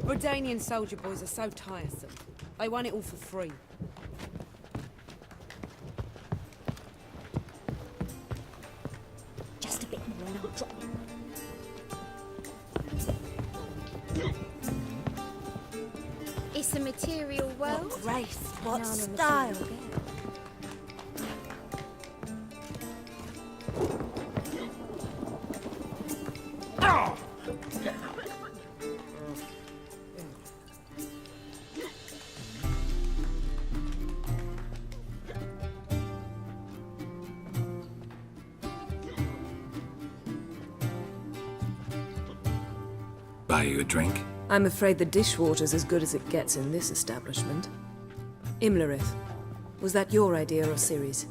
S: Redanian soldier boys are so tiresome. They want it all for free.
J: Just a bit more and I'll drop you. It's a material world.
O: What grace, what
J: No, no,
O: style.
J: material.
E: Buy you a drink?
M: I'm afraid the dishwater's as good as it gets in this establishment. Imlerith, was that your idea or Ciri's?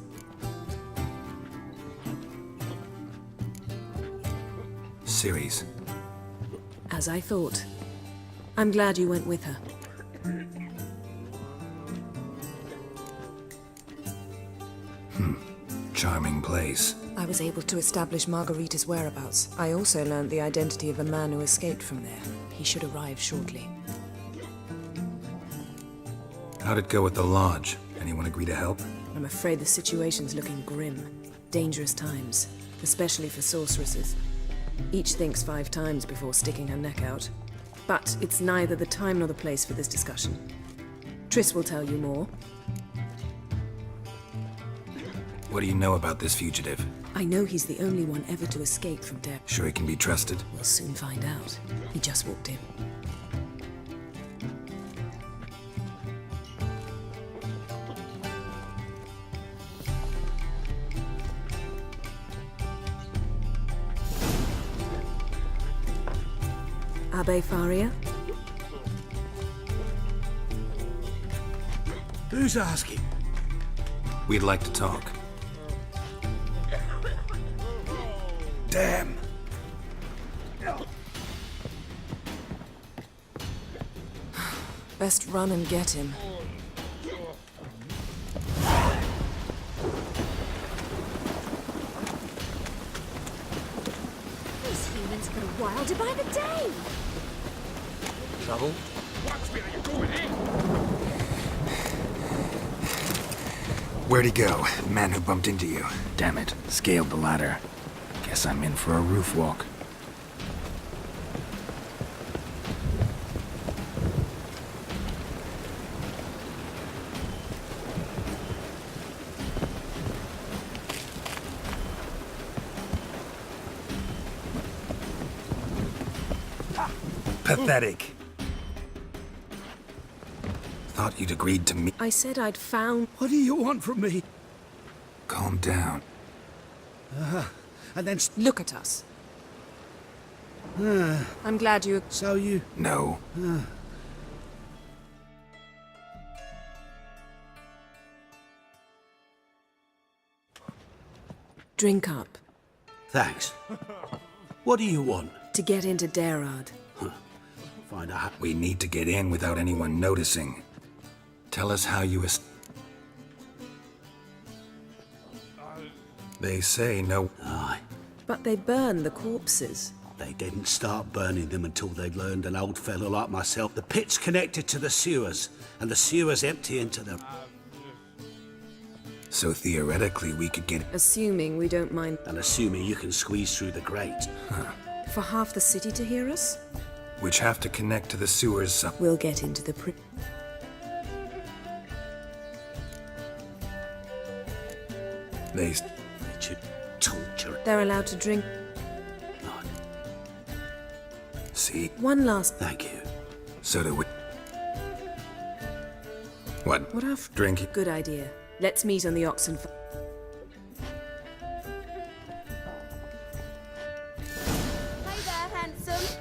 E: Ciri's.
M: As I thought. I'm glad you went with her.
E: Charming place.
M: I was able to establish Margarita's whereabouts. I also learned the identity of a man who escaped from there. He should arrive shortly.
E: How'd it go at the lodge? Anyone agree to help?
M: I'm afraid the situation's looking grim. Dangerous times, especially for sorceresses. Each thinks 5 times before sticking her neck out. But it's neither the time nor the place for this discussion. Triss will tell you more.
E: What do you know about this fugitive?
M: I know he's the only one ever to escape from Dare.
E: Sure he can be trusted?
M: We'll soon find out. He just walked in. Abbe Faria?
A: Who's asking?
E: We'd like to talk.
A: Damn.
M: Best run and get him.
J: These humans go wilder by the day.
A: Trouble?
E: Where'd he go? Man who bumped into you. Damn it. Scaled the ladder. Guess I'm in for a roof walk.
N: Pathetic.
E: Thought you'd agreed to meet.
M: I said I'd found...
A: What do you want from me?
E: Calm down.
A: And then...
M: Look at us. I'm glad you...
A: So you...
E: No.
M: Drink up.
A: Thanks. What do you want?
M: To get into Darad.
A: Find out.
E: We need to get in without anyone noticing. Tell us how you They say no...
A: Aye.
M: But they burn the corpses.
A: They didn't start burning them until they'd learned an old fellow like myself. The pit's connected to the sewers, and the sewers empty into them.
E: So theoretically we could get...
M: Assuming we don't mind...
A: And assuming you can squeeze through the grate.
M: For half the city to hear us?
E: Which have to connect to the sewers.
M: We'll get into the
E: They
A: should torture.
M: They're allowed to drink.
E: See?
M: One last...
A: Thank you.
E: So do we. What?
M: What after?
E: Drinking?
M: Good idea. Let's meet on the Oxen.
J: Hey there, handsome.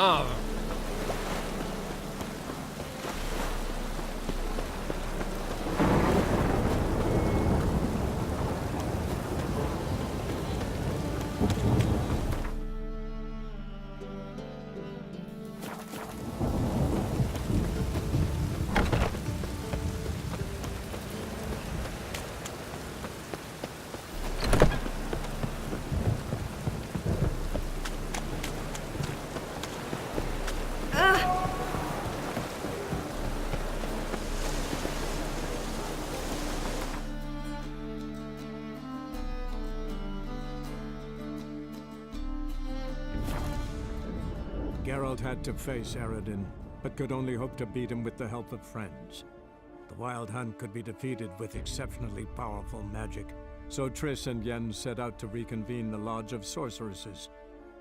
N: Ah.
Q: Geralt had to face Eredin, but could only hope to beat him with the help of friends. The Wild Hunt could be defeated with exceptionally powerful magic, so Triss and Yen set out to reconvene the Lodge of Sorceresses.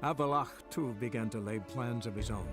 Q: Avallac'h, too, began to lay plans of his own.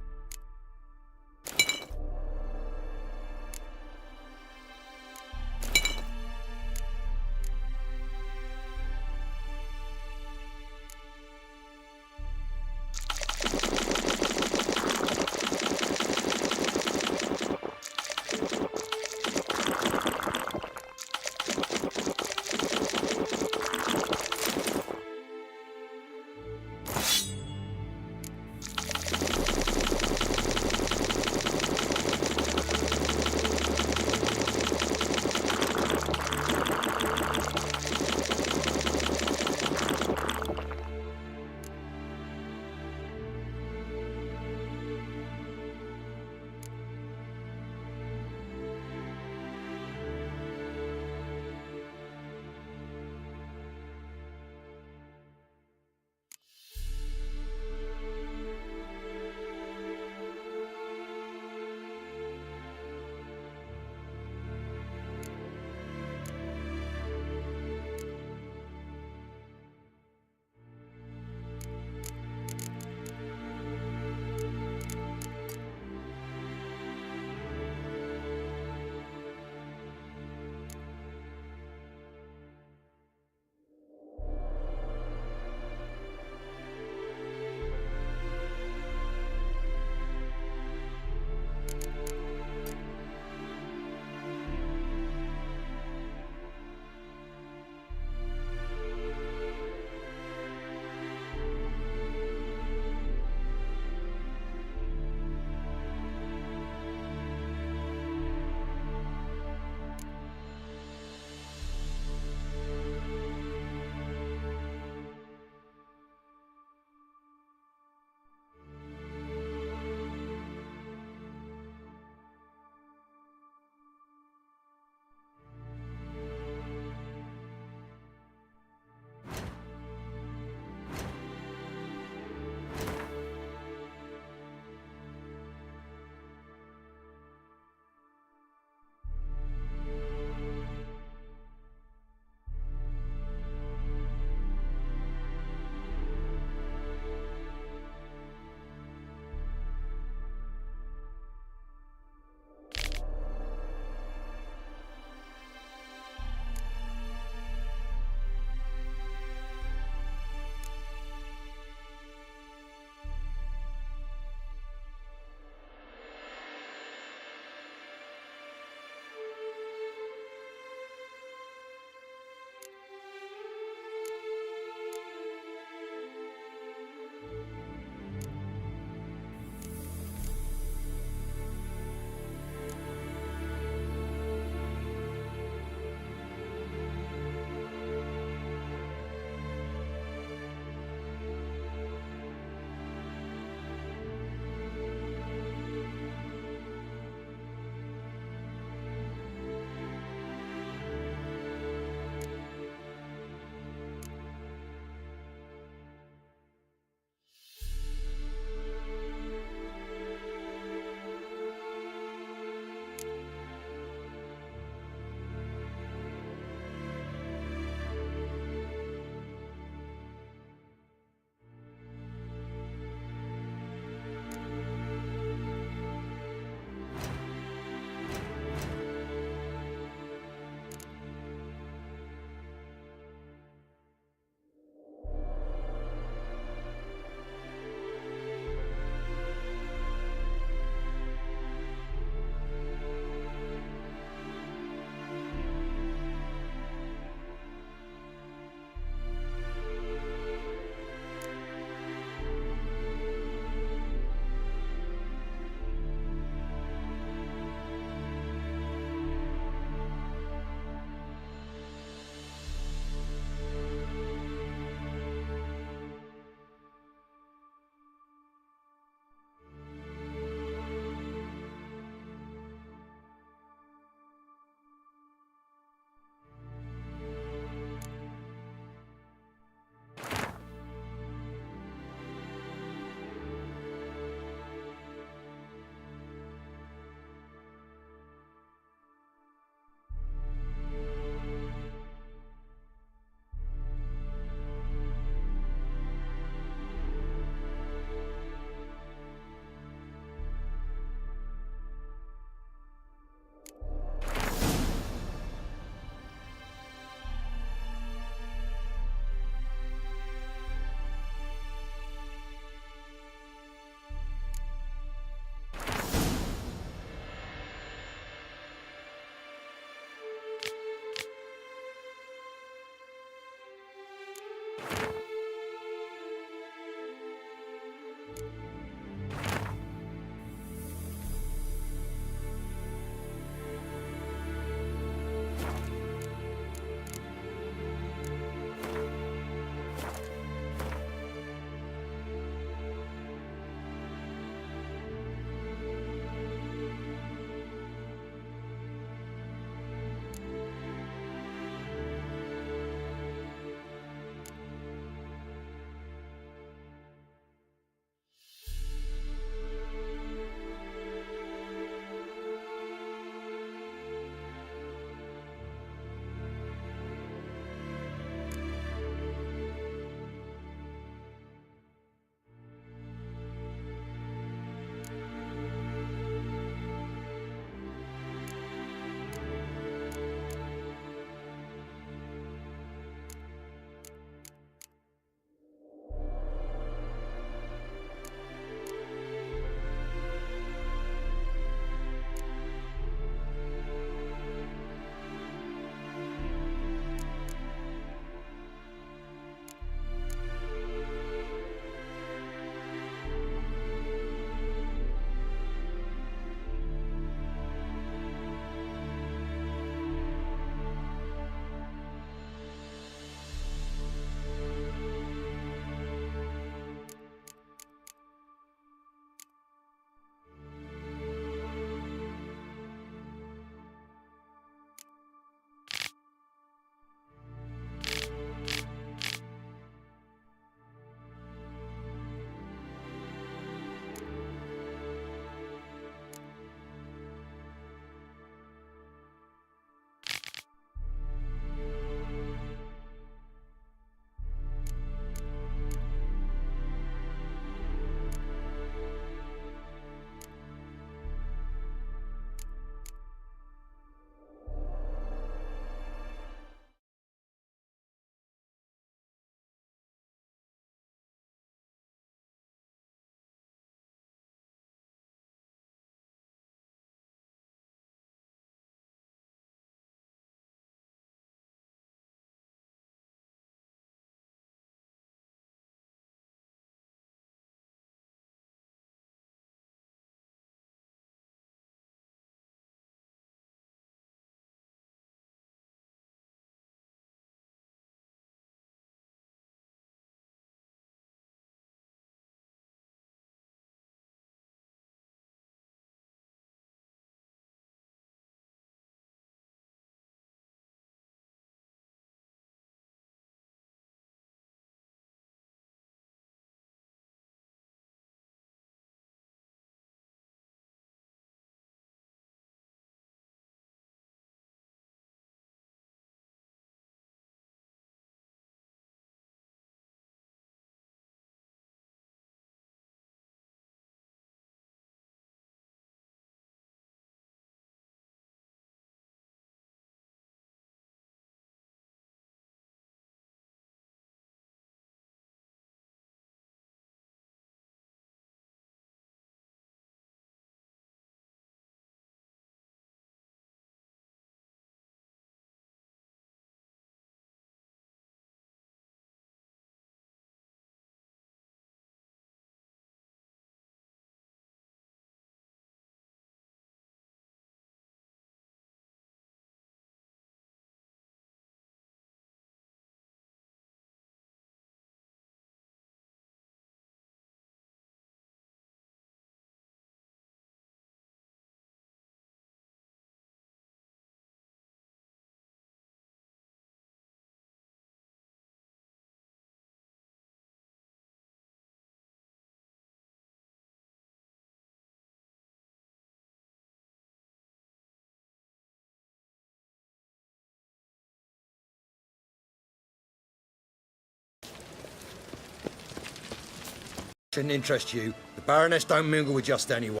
I: Shouldn't interest you. The Baroness don't mingle with just anyone.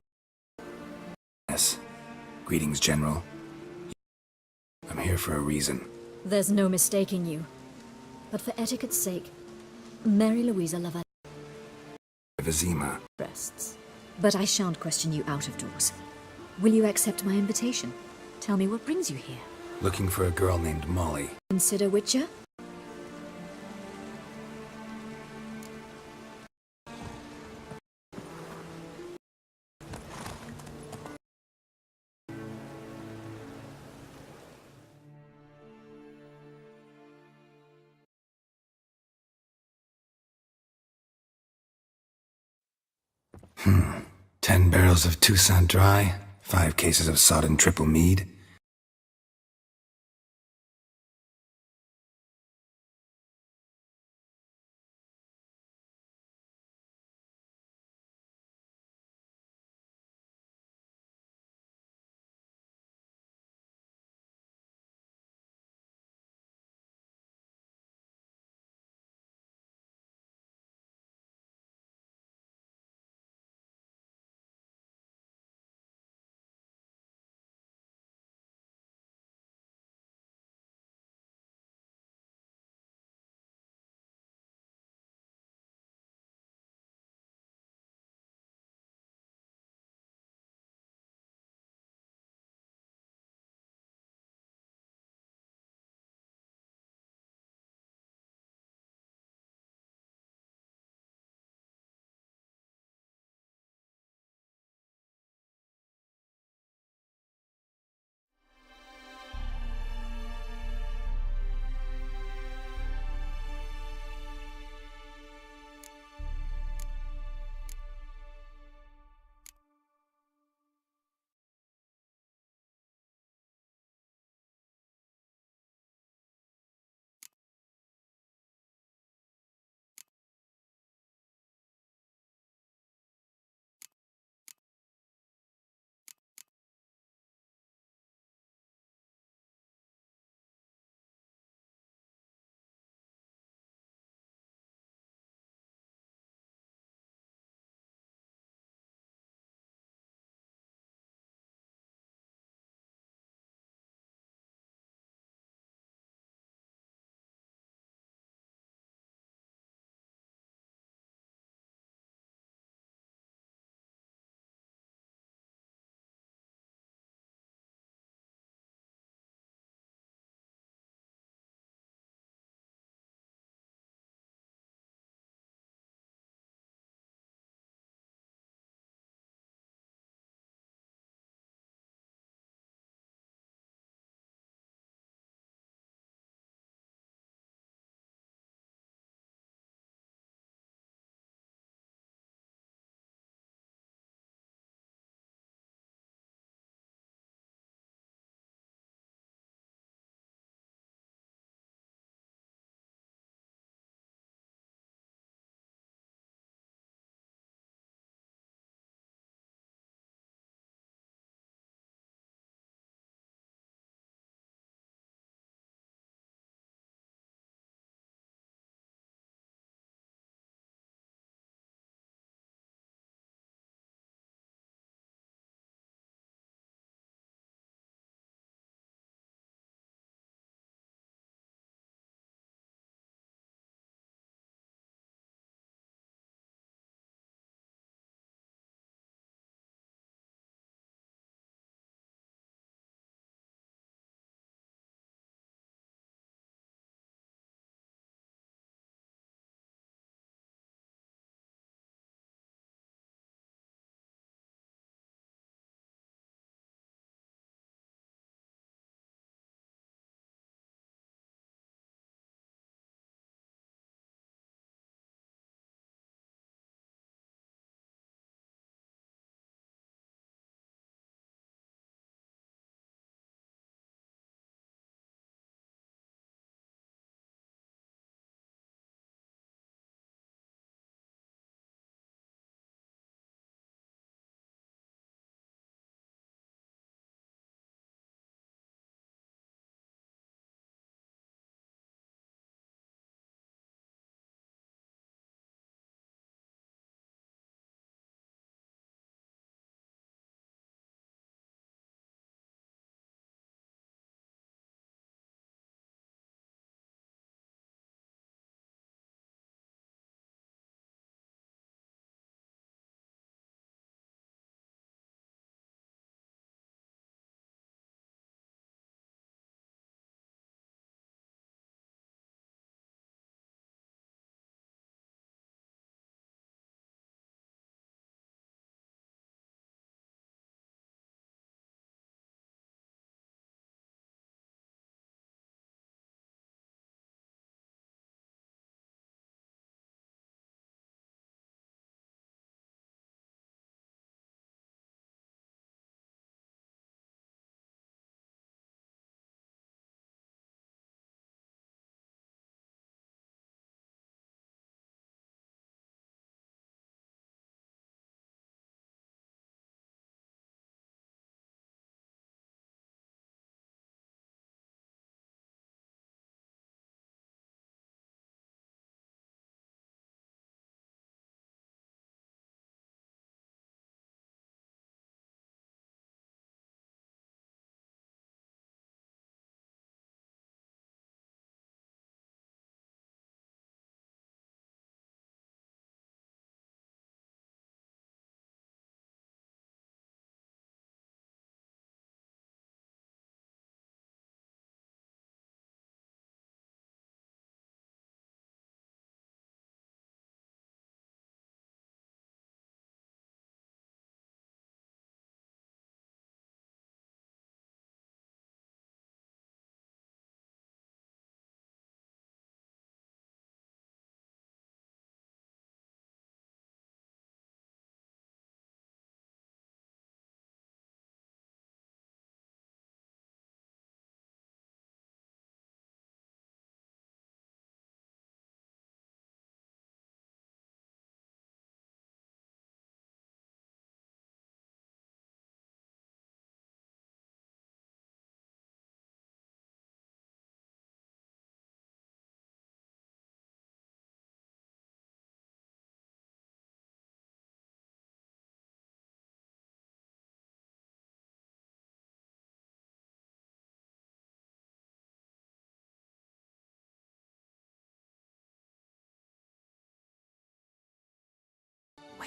E: Yes. Greetings, General. I'm here for a reason.
T: There's no mistaking you. But for etiquette's sake, Mary Louisa Laval
E: Vizima.
T: rests. But I shan't question you out of doors. Will you accept my invitation? Tell me what brings you here.
E: Looking for a girl named Molly.
T: Consider Witcher?
E: Hmm. 10 barrels of Toussaint Dry, 5 cases of sodden triple mead,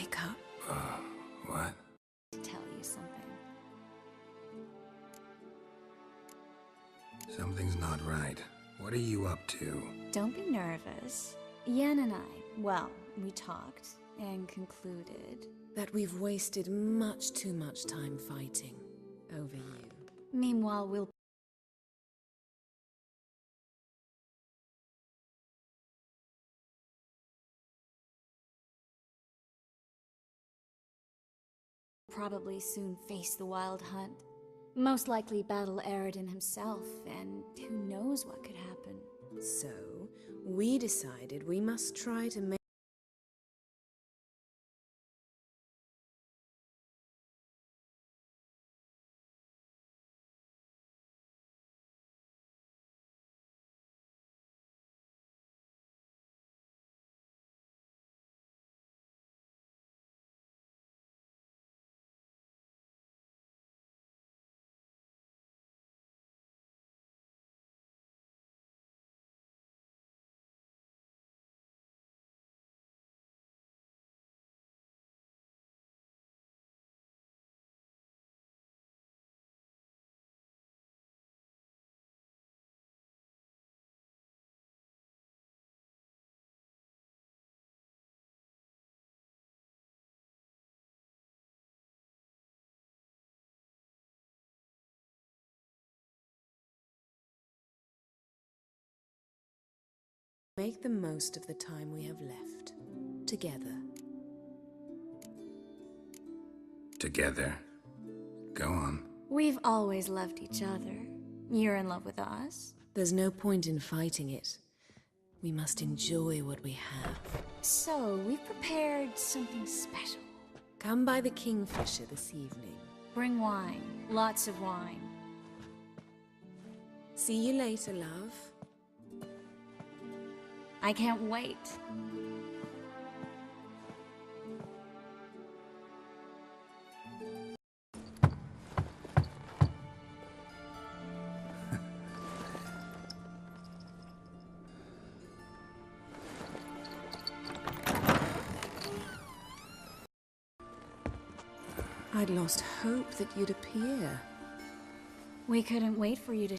M: Wake up.
E: What?
T: To tell you something.
E: Something's not right. What are you up to?
T: Don't be nervous. Yen and I, well, we talked and concluded
M: That we've wasted much too much time fighting over you.
T: Meanwhile, we'll probably soon face the Wild Hunt. Most likely battle Aradin himself, and who knows what could happen.
M: So, we decided we must try to make the most of the time we have left. Together.
E: Together. Go on.
T: We've always loved each other. You're in love with us.
M: There's no point in fighting it. We must enjoy what we have.
T: So, we've prepared something special.
M: Come by the Kingfisher this evening.
T: Bring wine. Lots of wine.
M: See you later, love.
T: I can't wait.
M: I'd lost hope that you'd appear.
T: We couldn't wait for you to...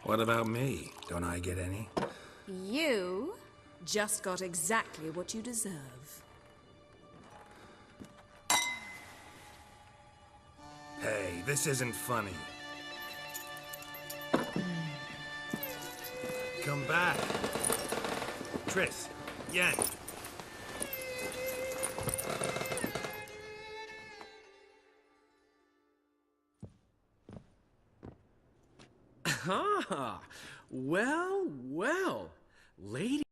E: What about me? Don't I get any?
M: You just got exactly what you deserve.
E: Hey, this isn't funny. Come back. Triss, Yen.
H: Ah, well, well. Lady...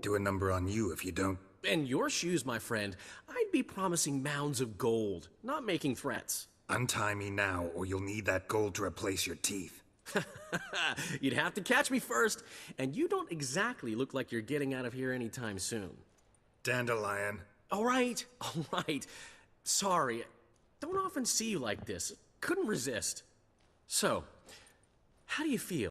E: Do a number on you if you don't.
H: In your shoes, my friend, I'd be promising mounds of gold, not making threats.
E: Untie me now, or you'll need that gold to replace your teeth.
H: You'd have to catch me first, and you don't exactly look like you're getting out of here anytime soon.
E: Dandelion.
H: All right. Sorry, don't often see you like this. Couldn't resist. So, how do you feel?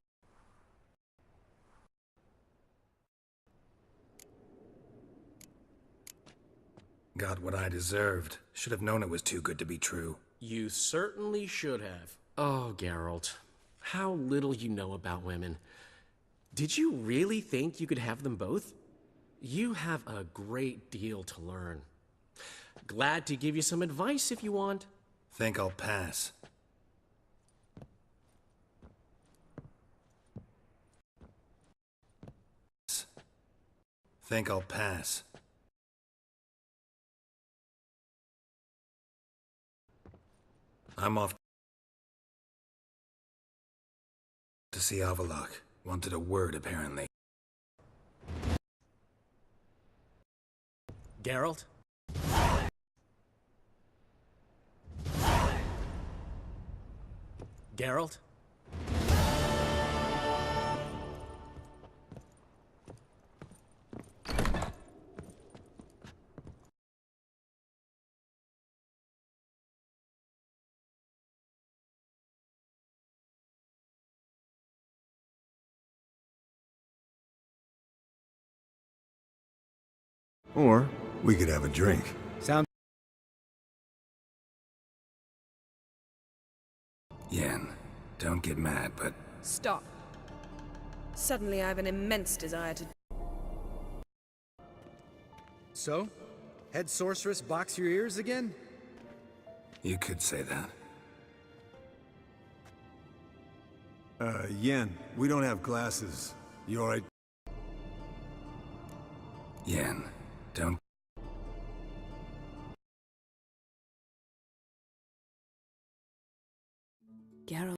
E: Got what I deserved. Should have known it was too good to be true.
H: You certainly should have. Oh, Geralt, how little you know about women. Did you really think you could have them both? You have a great deal to learn. Glad to give you some advice if you want.
E: Think I'll pass. Think I'll pass. I'm off to see Avalok. Wanted a word, apparently.
H: Geralt? Geralt?
E: Or we could have a drink.
N: Sound.
E: Yen, don't get mad, but
M: Stop. Suddenly I have an immense desire to...
N: So? Head sorceress box your ears again?
E: you could say that.
N: Yen, we don't have glasses. You alright?
E: Yen, don't...
M: Geralt.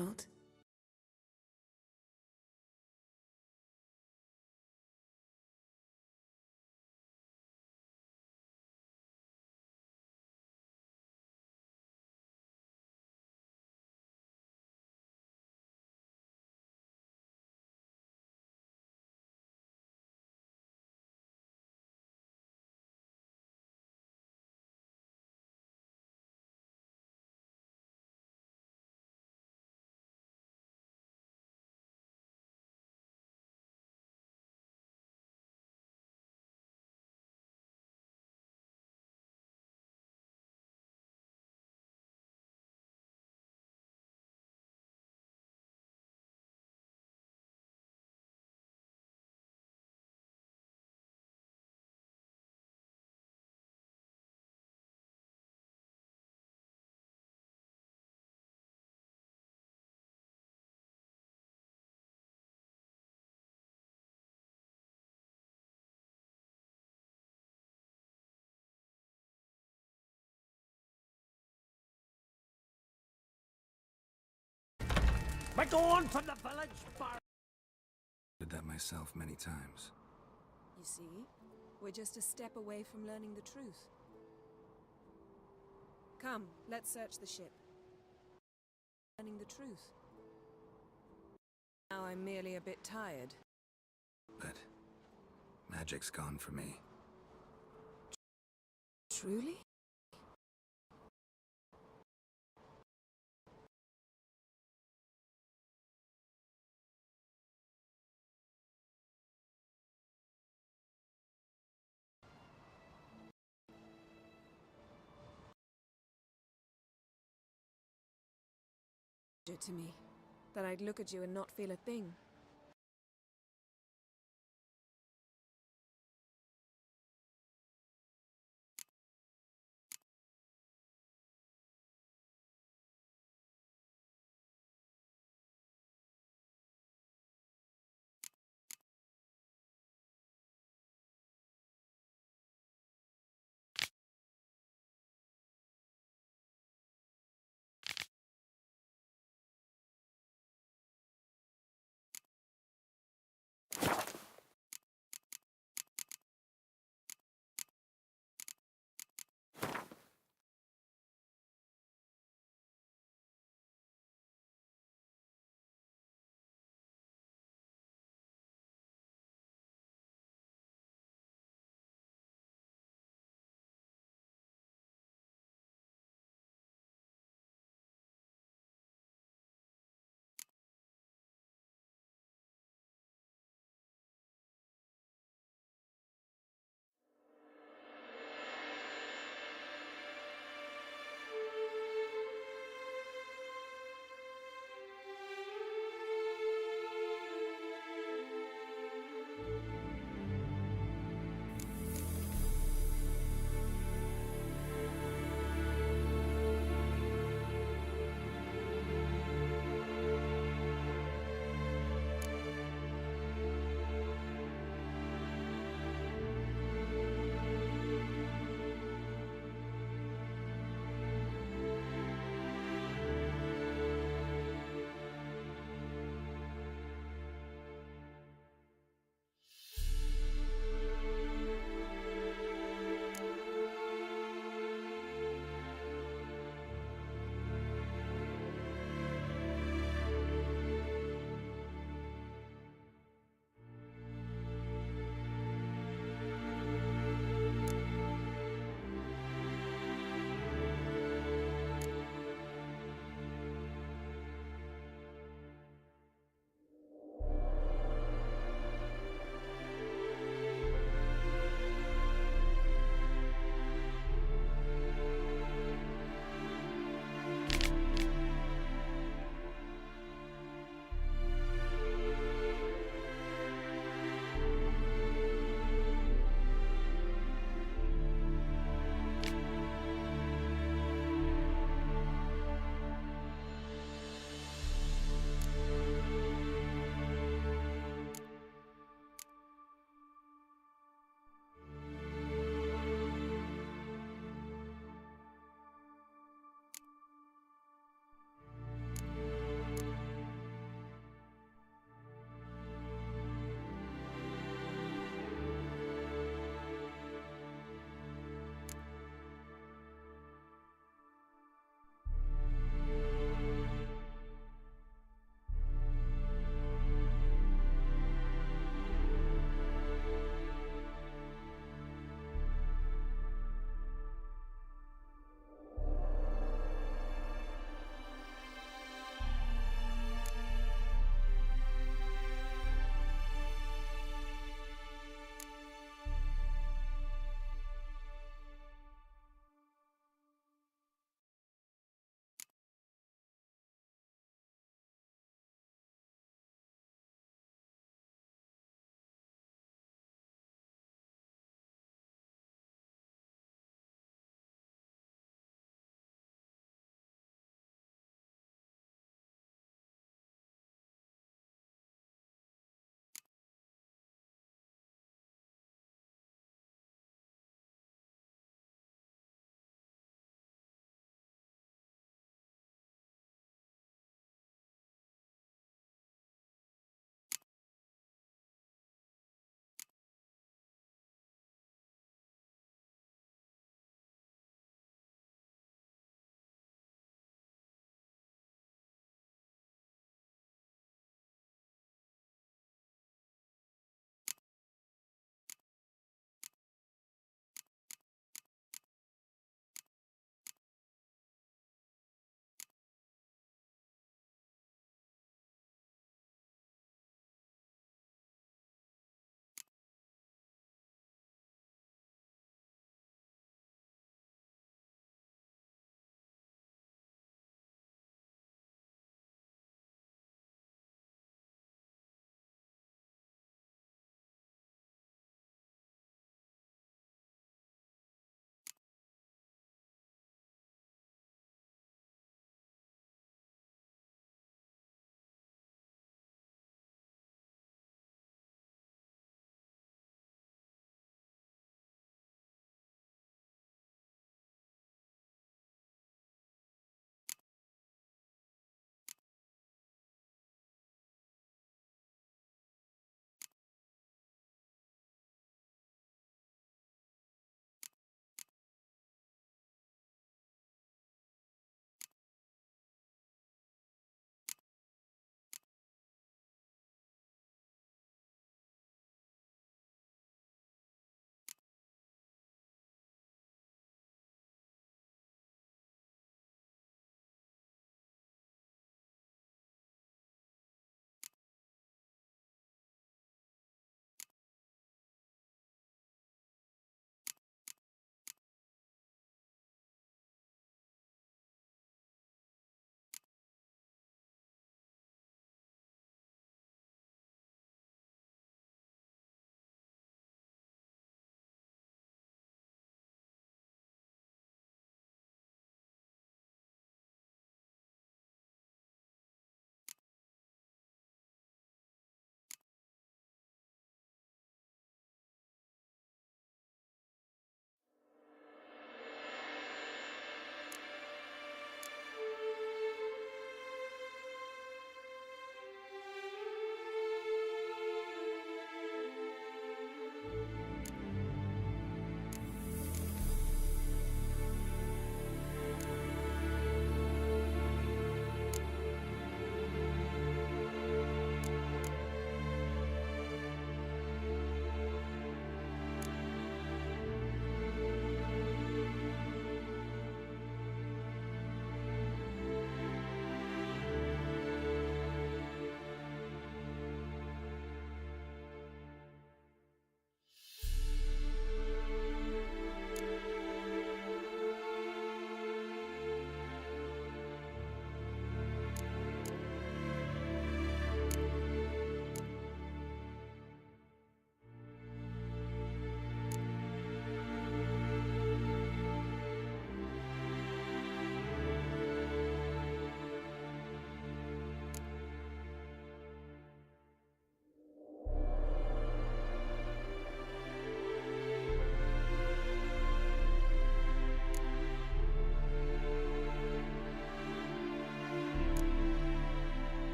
M: Geralt.
A: Begone from the village bar!
E: Did that myself many times.
M: You see, we're just a step away from learning the truth. Come, let's search the ship. learning the truth. Now I'm merely a bit tired.
E: But magic's gone for me.
M: Truly? To me, that I'd look at you and not feel a thing.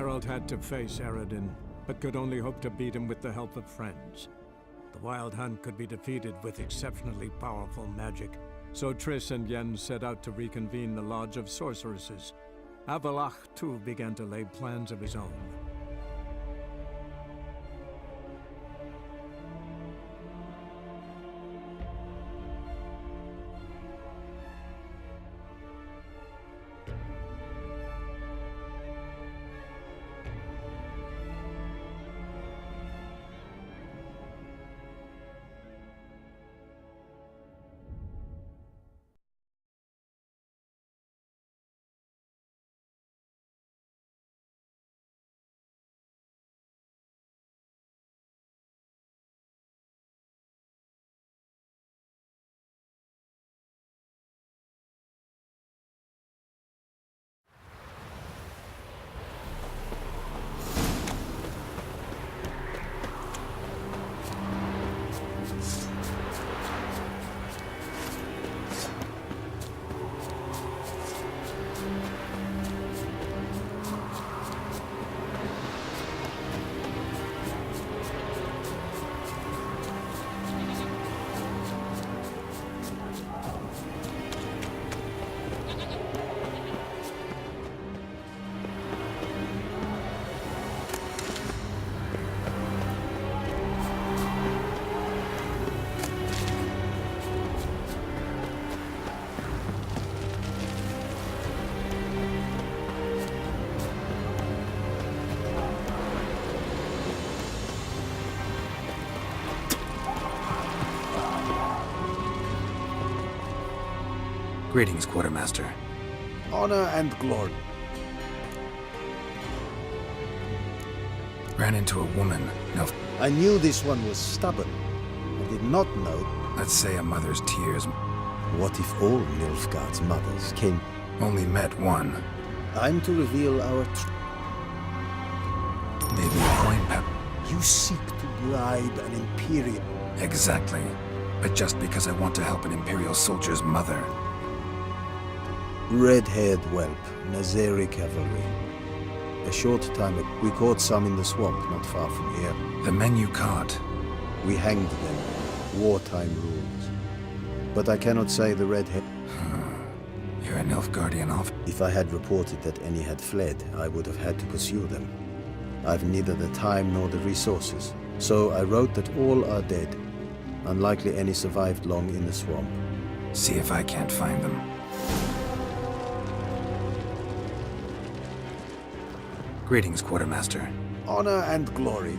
Q: Geralt had to face Eredin, but could only hope to beat him with the help of friends. The Wild Hunt could be defeated with exceptionally powerful magic, so Triss and Yen set out to reconvene the Lodge of Sorceresses. Avallac'h, too, began to lay plans of his own.
E: Greetings, Quartermaster.
F: Honor and glory.
E: Ran into a woman. No.
F: I knew this one was stubborn. I did not know.
E: Let's say a mother's tears.
F: What if all Nilfgaard's mothers came?
E: Only met one.
F: I'm to reveal our
E: Maybe a coin pep.
F: You seek to bribe an Imperial.
E: Exactly. But just because I want to help an Imperial soldier's mother.
F: Red-haired whelp, Nazeri cavalry. A short time ago, we caught some in the swamp not far from here.
E: The men you caught?
F: We hanged them. Wartime rules. But I cannot say the red-head...
E: You're an Nilfgaardian off.
F: If I had reported that any had fled, I would have had to pursue them. I've neither the time nor the resources. So I wrote that all are dead. Unlikely any survived long in the swamp.
E: See if I can't find them. Greetings, Quartermaster.
F: Honor and glory.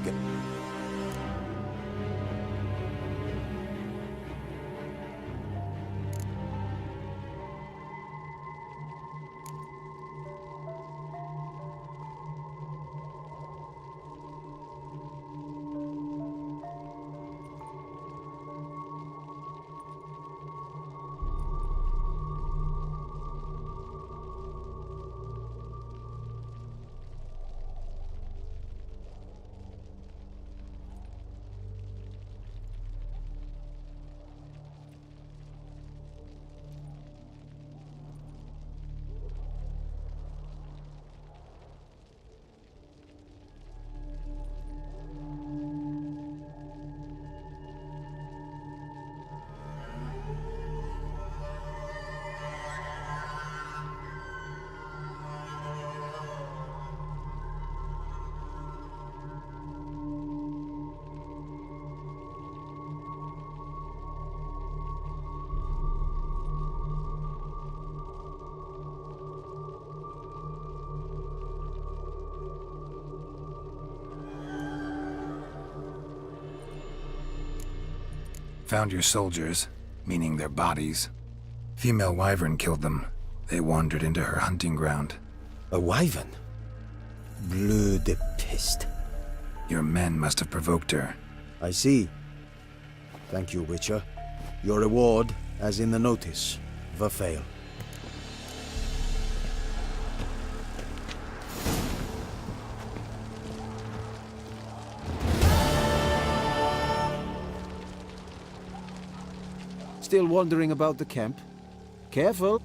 E: Found your soldiers, meaning their bodies. Female wyvern killed them. They wandered into her hunting ground.
F: A wyvern? Bleu de peste.
E: Your men must have provoked her.
F: I see. Thank you, Witcher. Your reward, as in the notice, Vafail. Still wandering about the camp? Careful!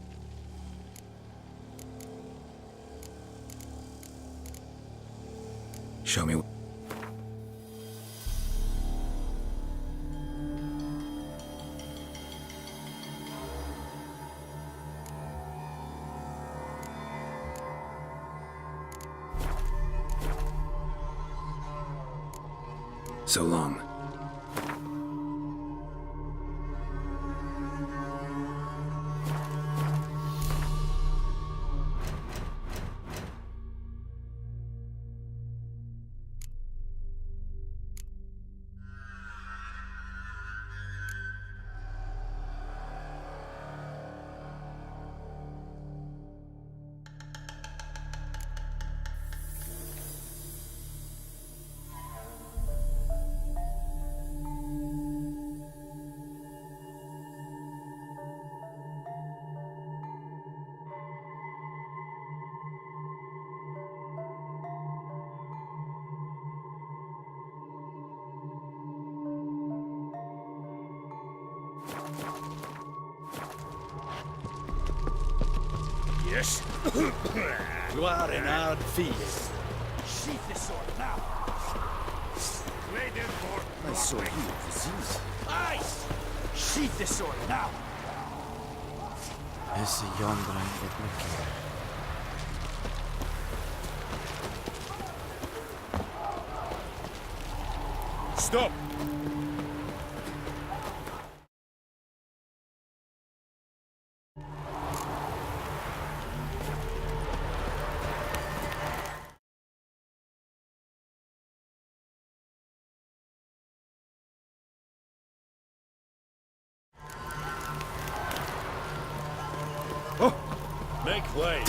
E: So long.
A: Yes. Gloire and hard field. Sheath the sword now. Lay them for.
F: I saw you disease.
A: Aye! Sheath the sword now.
U: Esse Jondran vet mycket.
A: Stop! Make way!